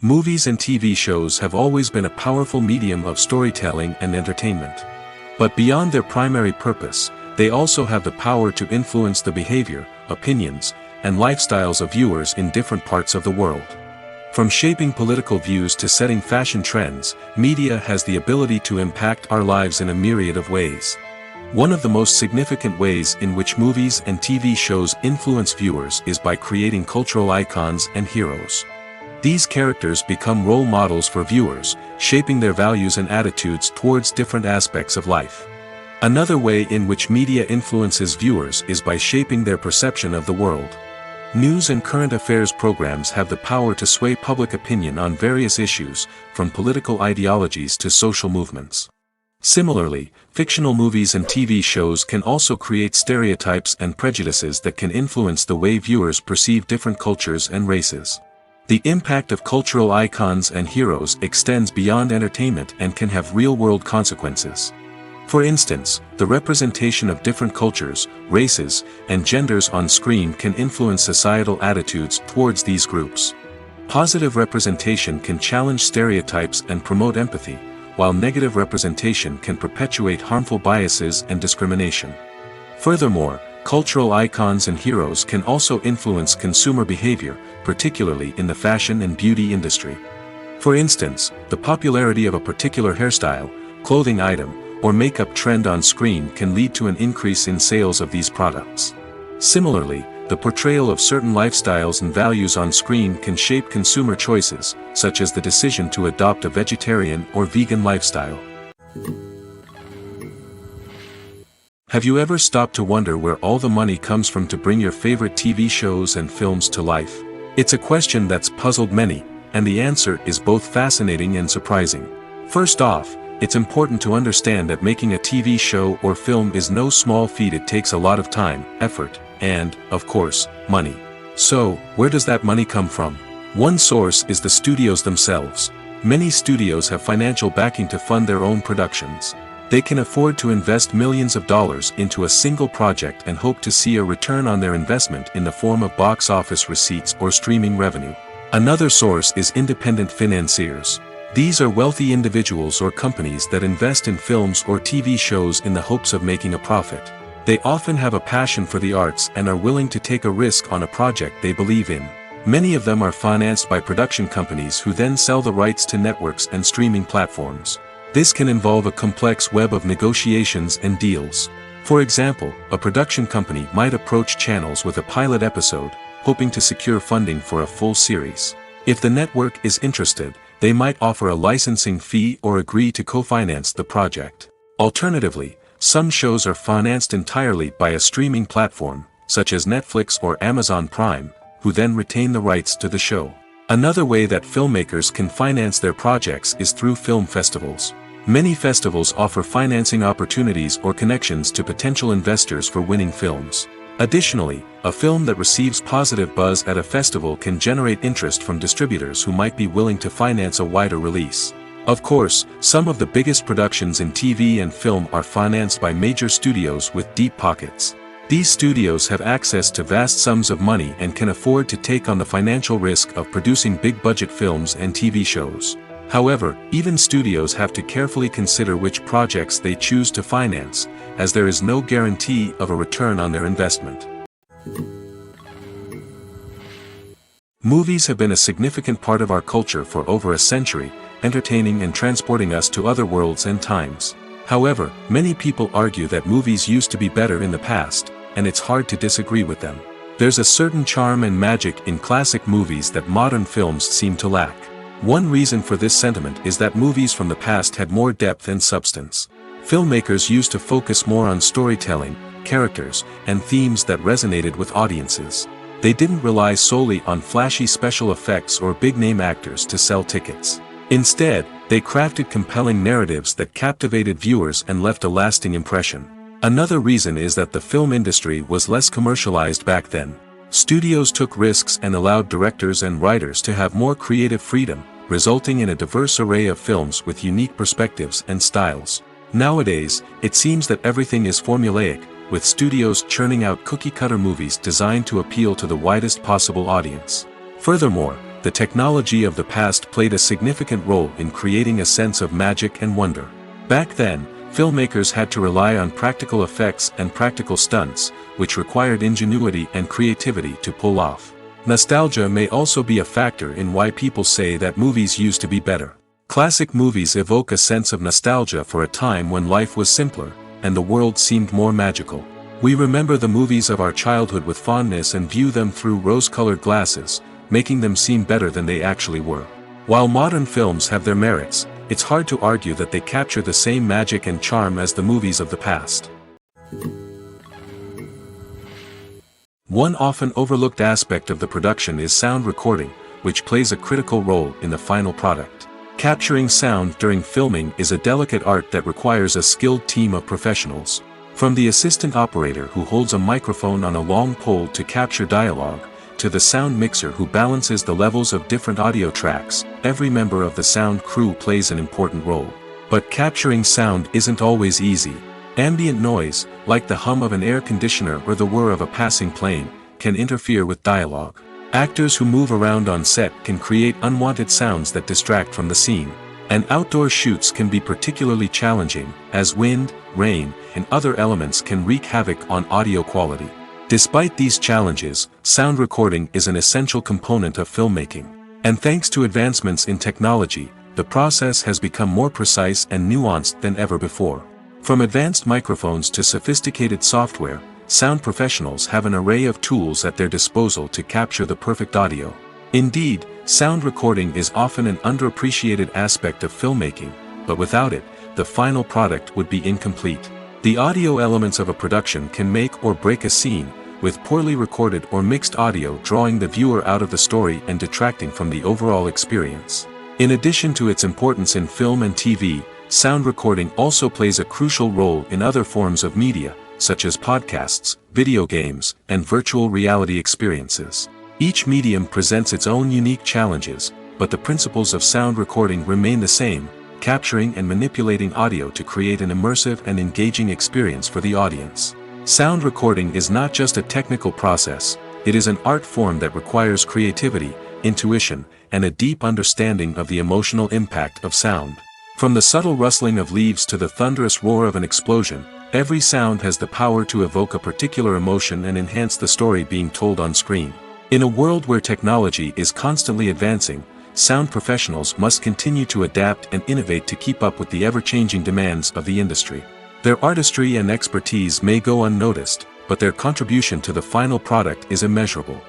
Movies and TV shows have always been a powerful medium of storytelling and entertainment. But beyond their primary purpose, they also have the power to influence the behavior, opinions, and lifestyles of viewers in different parts of the world. From shaping political views to setting fashion trends, media has the ability to impact our lives in a myriad of ways. One of the most significant ways in which movies and TV shows influence viewers is by creating cultural icons and heroes. These characters become role models for viewers, shaping their values and attitudes towards different aspects of life. Another way in which media influences viewers is by shaping their perception of the world. News and current affairs programs have the power to sway public opinion on various issues, from political ideologies to social movements. Similarly, fictional movies and TV shows can also create stereotypes and prejudices that can influence the way viewers perceive different cultures and races. The impact of cultural icons and heroes extends beyond entertainment and can have real-world consequences. For instance, the representation of different cultures, races, and genders on screen can influence societal attitudes towards these groups. Positive representation can challenge stereotypes and promote empathy, while negative representation can perpetuate harmful biases and discrimination. Furthermore, cultural icons and heroes can also influence consumer behavior, particularly in the fashion and beauty industry. For instance, the popularity of a particular hairstyle, clothing item, or makeup trend on screen can lead to an increase in sales of these products. Similarly, the portrayal of certain lifestyles and values on screen can shape consumer choices, such as the decision to adopt a vegetarian or vegan lifestyle. Have you ever stopped to wonder where all the money comes from to bring your favorite TV shows and films to life? It's a question that's puzzled many, and the answer is both fascinating and surprising. First off, it's important to understand that making a TV show or film is no small feat. It takes a lot of time, effort, and, of course, money. So, where does that money come from? One source is the studios themselves. Many studios have financial backing to fund their own productions. They can afford to invest millions of dollars into a single project and hope to see a return on their investment in the form of box office receipts or streaming revenue. Another source is independent financiers. These are wealthy individuals or companies that invest in films or TV shows in the hopes of making a profit. They often have a passion for the arts and are willing to take a risk on a project they believe in. Many of them are financed by production companies who then sell the rights to networks and streaming platforms. This can involve a complex web of negotiations and deals. For example, a production company might approach channels with a pilot episode, hoping to secure funding for a full series. If the network is interested, they might offer a licensing fee or agree to co-finance the project. Alternatively, some shows are financed entirely by a streaming platform, such as Netflix or Amazon Prime, who then retain the rights to the show. Another way that filmmakers can finance their projects is through film festivals. Many festivals offer financing opportunities or connections to potential investors for winning films. Additionally, a film that receives positive buzz at a festival can generate interest from distributors who might be willing to finance a wider release. Of course, some of the biggest productions in TV and film are financed by major studios with deep pockets. These studios have access to vast sums of money and can afford to take on the financial risk of producing big-budget films and TV shows. However, even studios have to carefully consider which projects they choose to finance, as there is no guarantee of a return on their investment. Movies have been a significant part of our culture for over a century, entertaining and transporting us to other worlds and times. However, many people argue that movies used to be better in the past, and it's hard to disagree with them. There's a certain charm and magic in classic movies that modern films seem to lack. One reason for this sentiment is that movies from the past had more depth and substance. Filmmakers used to focus more on storytelling, characters, and themes that resonated with audiences. They didn't rely solely on flashy special effects or big-name actors to sell tickets. Instead, they crafted compelling narratives that captivated viewers and left a lasting impression. Another reason is that the film industry was less commercialized back then. Studios took risks and allowed directors and writers to have more creative freedom, resulting in a diverse array of films with unique perspectives and styles. Nowadays, it seems that everything is formulaic, with studios churning out cookie-cutter movies designed to appeal to the widest possible audience. Furthermore, the technology of the past played a significant role in creating a sense of magic and wonder. Back then, filmmakers had to rely on practical effects and practical stunts, which required ingenuity and creativity to pull off. Nostalgia may also be a factor in why people say that movies used to be better. Classic movies evoke a sense of nostalgia for a time when life was simpler, and the world seemed more magical. We remember the movies of our childhood with fondness and view them through rose-colored glasses, making them seem better than they actually were. While modern films have their merits, it's hard to argue that they capture the same magic and charm as the movies of the past. One often overlooked aspect of the production is sound recording, which plays a critical role in the final product. Capturing sound during filming is a delicate art that requires a skilled team of professionals. From the assistant operator who holds a microphone on a long pole to capture dialogue, to the sound mixer who balances the levels of different audio tracks, every member of the sound crew plays an important role. But capturing sound isn't always easy. Ambient noise, like the hum of an air conditioner or the whir of a passing plane, can interfere with dialogue. Actors who move around on set can create unwanted sounds that distract from the scene. And outdoor shoots can be particularly challenging, as wind, rain, and other elements can wreak havoc on audio quality. Despite these challenges, sound recording is an essential component of filmmaking. And thanks to advancements in technology, the process has become more precise and nuanced than ever before. From advanced microphones to sophisticated software, sound professionals have an array of tools at their disposal to capture the perfect audio. Indeed, sound recording is often an underappreciated aspect of filmmaking, but without it, the final product would be incomplete. The audio elements of a production can make or break a scene, with poorly recorded or mixed audio drawing the viewer out of the story and detracting from the overall experience. In addition to its importance in film and TV, sound recording also plays a crucial role in other forms of media, such as podcasts, video games, and virtual reality experiences. Each medium presents its own unique challenges, but the principles of sound recording remain the same, capturing and manipulating audio to create an immersive and engaging experience for the audience. Sound recording is not just a technical process, it is an art form that requires creativity, intuition, and a deep understanding of the emotional impact of sound. From the subtle rustling of leaves to the thunderous roar of an explosion, every sound has the power to evoke a particular emotion and enhance the story being told on screen. In a world where technology is constantly advancing, sound professionals must continue to adapt and innovate to keep up with the ever-changing demands of the industry. Their artistry and expertise may go unnoticed, but their contribution to the final product is immeasurable.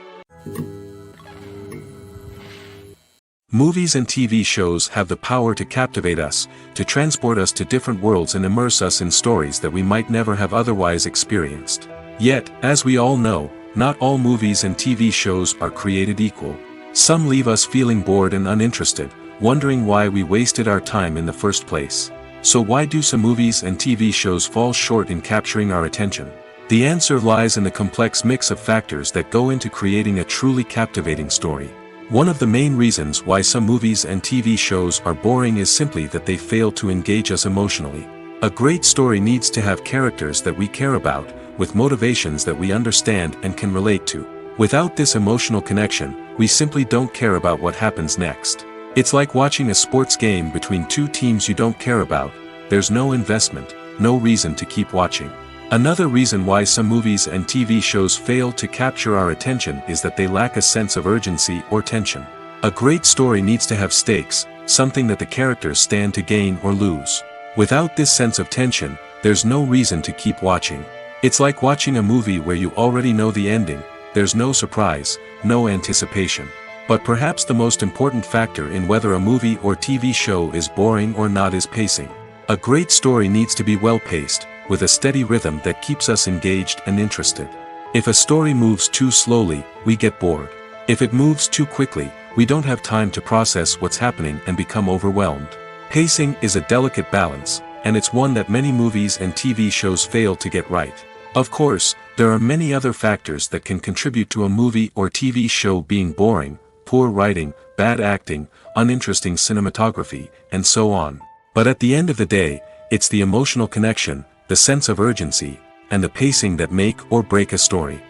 Movies and TV shows have the power to captivate us, to transport us to different worlds and immerse us in stories that we might never have otherwise experienced. Yet, as we all know, not all movies and TV shows are created equal. Some leave us feeling bored and uninterested, wondering why we wasted our time in the first place. So why do some movies and TV shows fall short in capturing our attention? The answer lies in the complex mix of factors that go into creating a truly captivating story. One of the main reasons why some movies and TV shows are boring is simply that they fail to engage us emotionally. A great story needs to have characters that we care about, with motivations that we understand and can relate to. Without this emotional connection, we simply don't care about what happens next. It's like watching a sports game between two teams you don't care about. There's no investment, no reason to keep watching. Another reason why some movies and TV shows fail to capture our attention is that they lack a sense of urgency or tension. A great story needs to have stakes, something that the characters stand to gain or lose. Without this sense of tension, there's no reason to keep watching. It's like watching a movie where you already know the ending. There's no surprise, no anticipation. But perhaps the most important factor in whether a movie or TV show is boring or not is pacing. A great story needs to be well-paced, with a steady rhythm that keeps us engaged and interested. If a story moves too slowly, we get bored. If it moves too quickly, we don't have time to process what's happening and become overwhelmed. Pacing is a delicate balance, and it's one that many movies and TV shows fail to get right. Of course, there are many other factors that can contribute to a movie or TV show being boring: poor writing, bad acting, uninteresting cinematography, and so on. But at the end of the day, it's the emotional connection, the sense of urgency, and the pacing that make or break a story.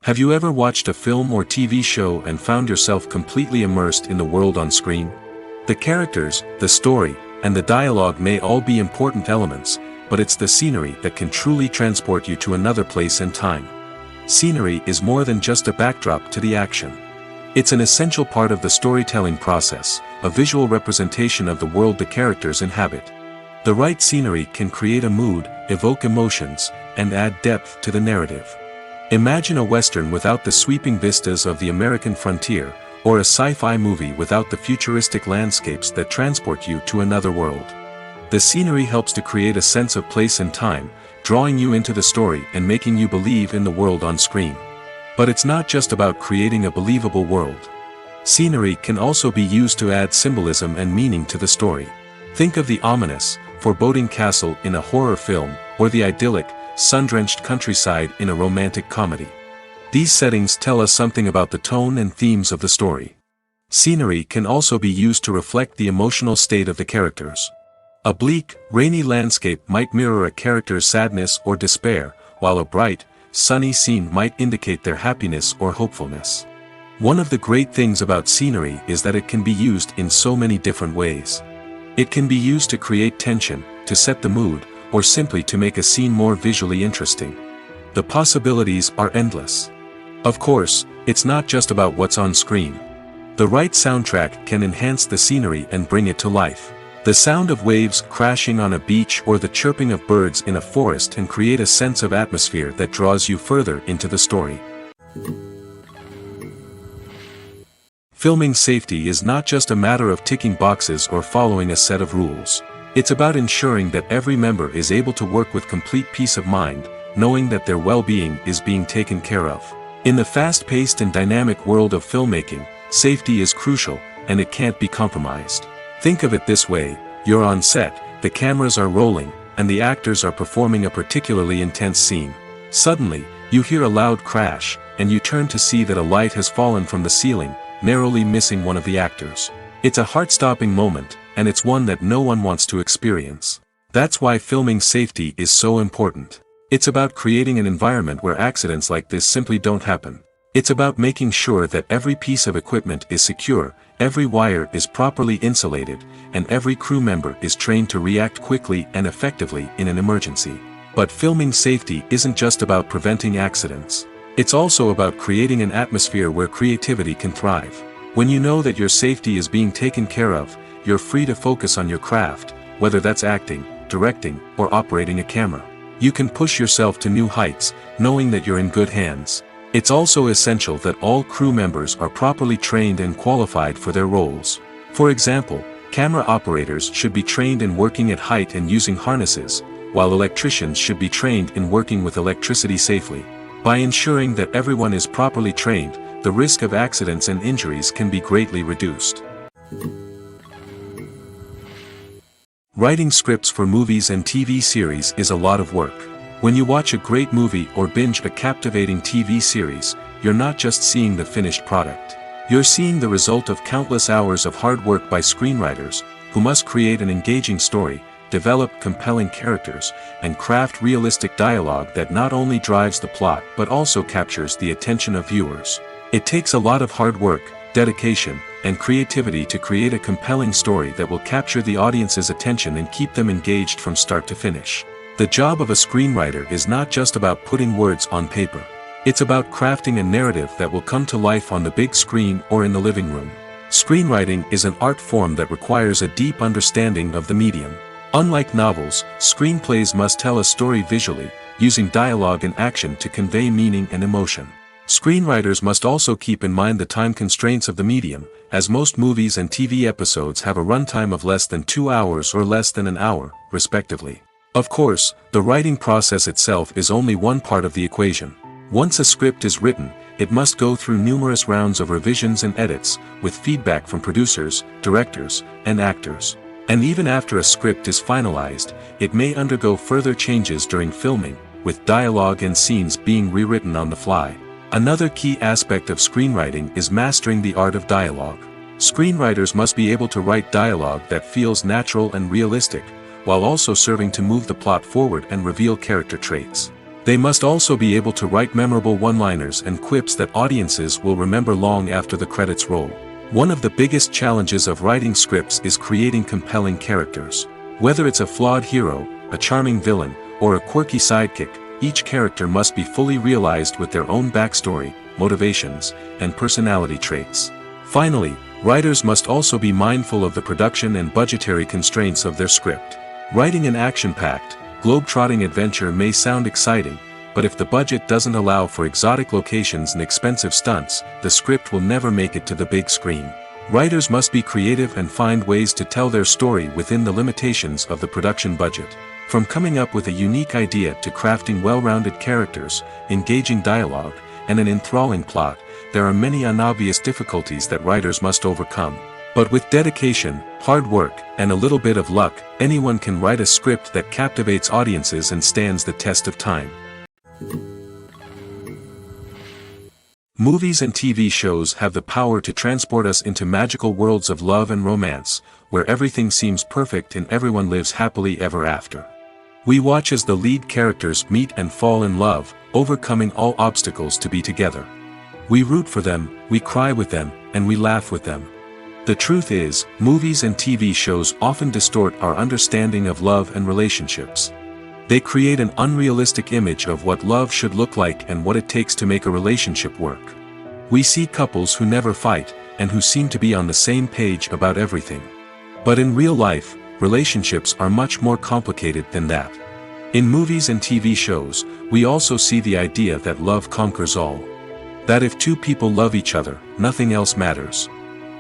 Have you ever watched a film or TV show and found yourself completely immersed in the world on screen? The characters, the story, and the dialogue may all be important elements, but it's the scenery that can truly transport you to another place and time. Scenery is more than just a backdrop to the action. It's an essential part of the storytelling process, a visual representation of the world the characters inhabit. The right scenery can create a mood, evoke emotions, and add depth to the narrative. Imagine a Western without the sweeping vistas of the American frontier, or a sci-fi movie without the futuristic landscapes that transport you to another world. The scenery helps to create a sense of place and time, drawing you into the story and making you believe in the world on screen. But it's not just about creating a believable world. Scenery can also be used to add symbolism and meaning to the story. Think of the ominous, foreboding castle in a horror film, or the idyllic, sun-drenched countryside in a romantic comedy. These settings tell us something about the tone and themes of the story. Scenery can also be used to reflect the emotional state of the characters. A bleak, rainy landscape might mirror a character's sadness or despair, while a bright, sunny scene might indicate their happiness or hopefulness. One of the great things about scenery is that it can be used in so many different ways. It can be used to create tension, to set the mood, or simply to make a scene more visually interesting. The possibilities are endless. Of course, it's not just about what's on screen. The right soundtrack can enhance the scenery and bring it to life. The sound of waves crashing on a beach or the chirping of birds in a forest can create a sense of atmosphere that draws you further into the story. Filming safety is not just a matter of ticking boxes or following a set of rules. It's about ensuring that every member is able to work with complete peace of mind, knowing that their well-being is being taken care of. In the fast-paced and dynamic world of filmmaking, safety is crucial, and it can't be compromised. Think of it this way: you're on set, the cameras are rolling, and the actors are performing a particularly intense scene. Suddenly, you hear a loud crash, and you turn to see that a light has fallen from the ceiling, narrowly missing one of the actors. It's a heart-stopping moment, and it's one that no one wants to experience. That's why filming safety is so important. It's about creating an environment where accidents like this simply don't happen. It's about making sure that every piece of equipment is secure, every wire is properly insulated, and every crew member is trained to react quickly and effectively in an emergency. But filming safety isn't just about preventing accidents. It's also about creating an atmosphere where creativity can thrive. When you know that your safety is being taken care of, you're free to focus on your craft, whether that's acting, directing, or operating a camera. You can push yourself to new heights, knowing that you're in good hands. It's also essential that all crew members are properly trained and qualified for their roles. For example, camera operators should be trained in working at height and using harnesses, while electricians should be trained in working with electricity safely. By ensuring that everyone is properly trained, the risk of accidents and injuries can be greatly reduced. Writing scripts for movies and TV series is a lot of work. When you watch a great movie or binge a captivating TV series, you're not just seeing the finished product. You're seeing the result of countless hours of hard work by screenwriters, who must create an engaging story, develop compelling characters, and craft realistic dialogue that not only drives the plot but also captures the attention of viewers. It takes a lot of hard work, dedication, and creativity to create a compelling story that will capture the audience's attention and keep them engaged from start to finish. The job of a screenwriter is not just about putting words on paper. It's about crafting a narrative that will come to life on the big screen or in the living room. Screenwriting is an art form that requires a deep understanding of the medium. Unlike novels, screenplays must tell a story visually, using dialogue and action to convey meaning and emotion. Screenwriters must also keep in mind the time constraints of the medium, as most movies and TV episodes have a runtime of less than 2 hours or less than an hour, respectively. Of course, the writing process itself is only one part of the equation. Once a script is written, it must go through numerous rounds of revisions and edits, with feedback from producers, directors, and actors. And even after a script is finalized, it may undergo further changes during filming, with dialogue and scenes being rewritten on the fly. Another key aspect of screenwriting is mastering the art of dialogue. Screenwriters must be able to write dialogue that feels natural and realistic, while also serving to move the plot forward and reveal character traits. They must also be able to write memorable one-liners and quips that audiences will remember long after the credits roll. One of the biggest challenges of writing scripts is creating compelling characters. Whether it's a flawed hero, a charming villain, or a quirky sidekick, each character must be fully realized with their own backstory, motivations, and personality traits. Finally, writers must also be mindful of the production and budgetary constraints of their script. Writing an action-packed, globe-trotting adventure may sound exciting, but if the budget doesn't allow for exotic locations and expensive stunts, the script will never make it to the big screen. Writers must be creative and find ways to tell their story within the limitations of the production budget. From coming up with a unique idea to crafting well-rounded characters, engaging dialogue, and an enthralling plot, there are many unobvious difficulties that writers must overcome. But with dedication, hard work, and a little bit of luck, anyone can write a script that captivates audiences and stands the test of time. Movies and TV shows have the power to transport us into magical worlds of love and romance, where everything seems perfect and everyone lives happily ever after. We watch as the lead characters meet and fall in love, overcoming all obstacles to be together. We root for them, we cry with them, and we laugh with them. The truth is, movies and TV shows often distort our understanding of love and relationships. They create an unrealistic image of what love should look like and what it takes to make a relationship work. We see couples who never fight, and who seem to be on the same page about everything. But in real life, relationships are much more complicated than that. In movies and TV shows, we also see the idea that love conquers all. That if two people love each other, nothing else matters.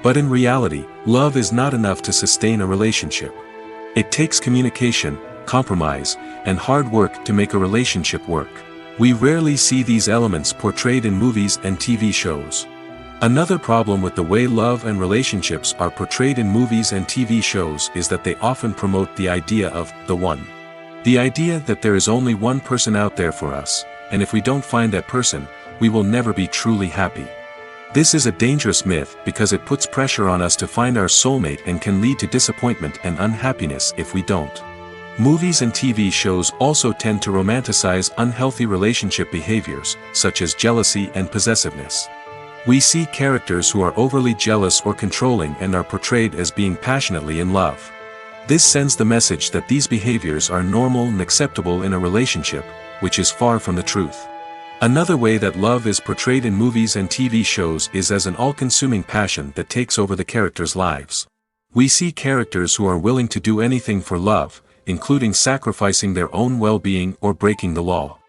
But in reality, love is not enough to sustain a relationship. It takes communication, compromise, and hard work to make a relationship work. We rarely see these elements portrayed in movies and TV shows. Another problem with the way love and relationships are portrayed in movies and TV shows is that they often promote the idea of the one. The idea that there is only one person out there for us, and if we don't find that person, we will never be truly happy. This is a dangerous myth because it puts pressure on us to find our soulmate and can lead to disappointment and unhappiness if we don't. Movies and TV shows also tend to romanticize unhealthy relationship behaviors, such as jealousy and possessiveness. We see characters who are overly jealous or controlling and are portrayed as being passionately in love. This sends the message that these behaviors are normal and acceptable in a relationship, which is far from the truth. Another way that love is portrayed in movies and TV shows is as an all-consuming passion that takes over the characters' lives. We see characters who are willing to do anything for love, including sacrificing their own well-being or breaking the law.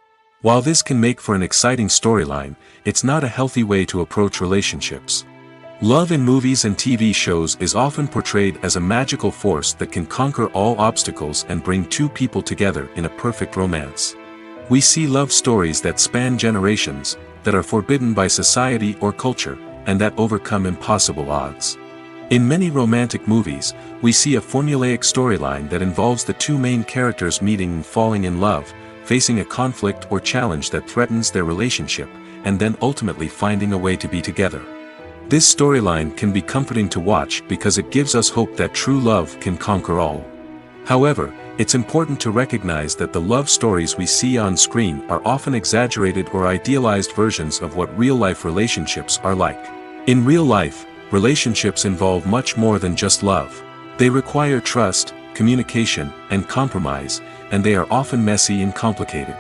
While this can make for an exciting storyline, it's not a healthy way to approach relationships. Love in movies and TV shows is often portrayed as a magical force that can conquer all obstacles and bring two people together in a perfect romance. We see love stories that span generations, that are forbidden by society or culture, and that overcome impossible odds. In many romantic movies, we see a formulaic storyline that involves the two main characters meeting and falling in love, facing a conflict or challenge that threatens their relationship, and then ultimately finding a way to be together. This storyline can be comforting to watch because it gives us hope that true love can conquer all. However, it's important to recognize that the love stories we see on screen are often exaggerated or idealized versions of what real-life relationships are like. In real life, relationships involve much more than just love. They require trust, communication, and compromise, and they are often messy and complicated.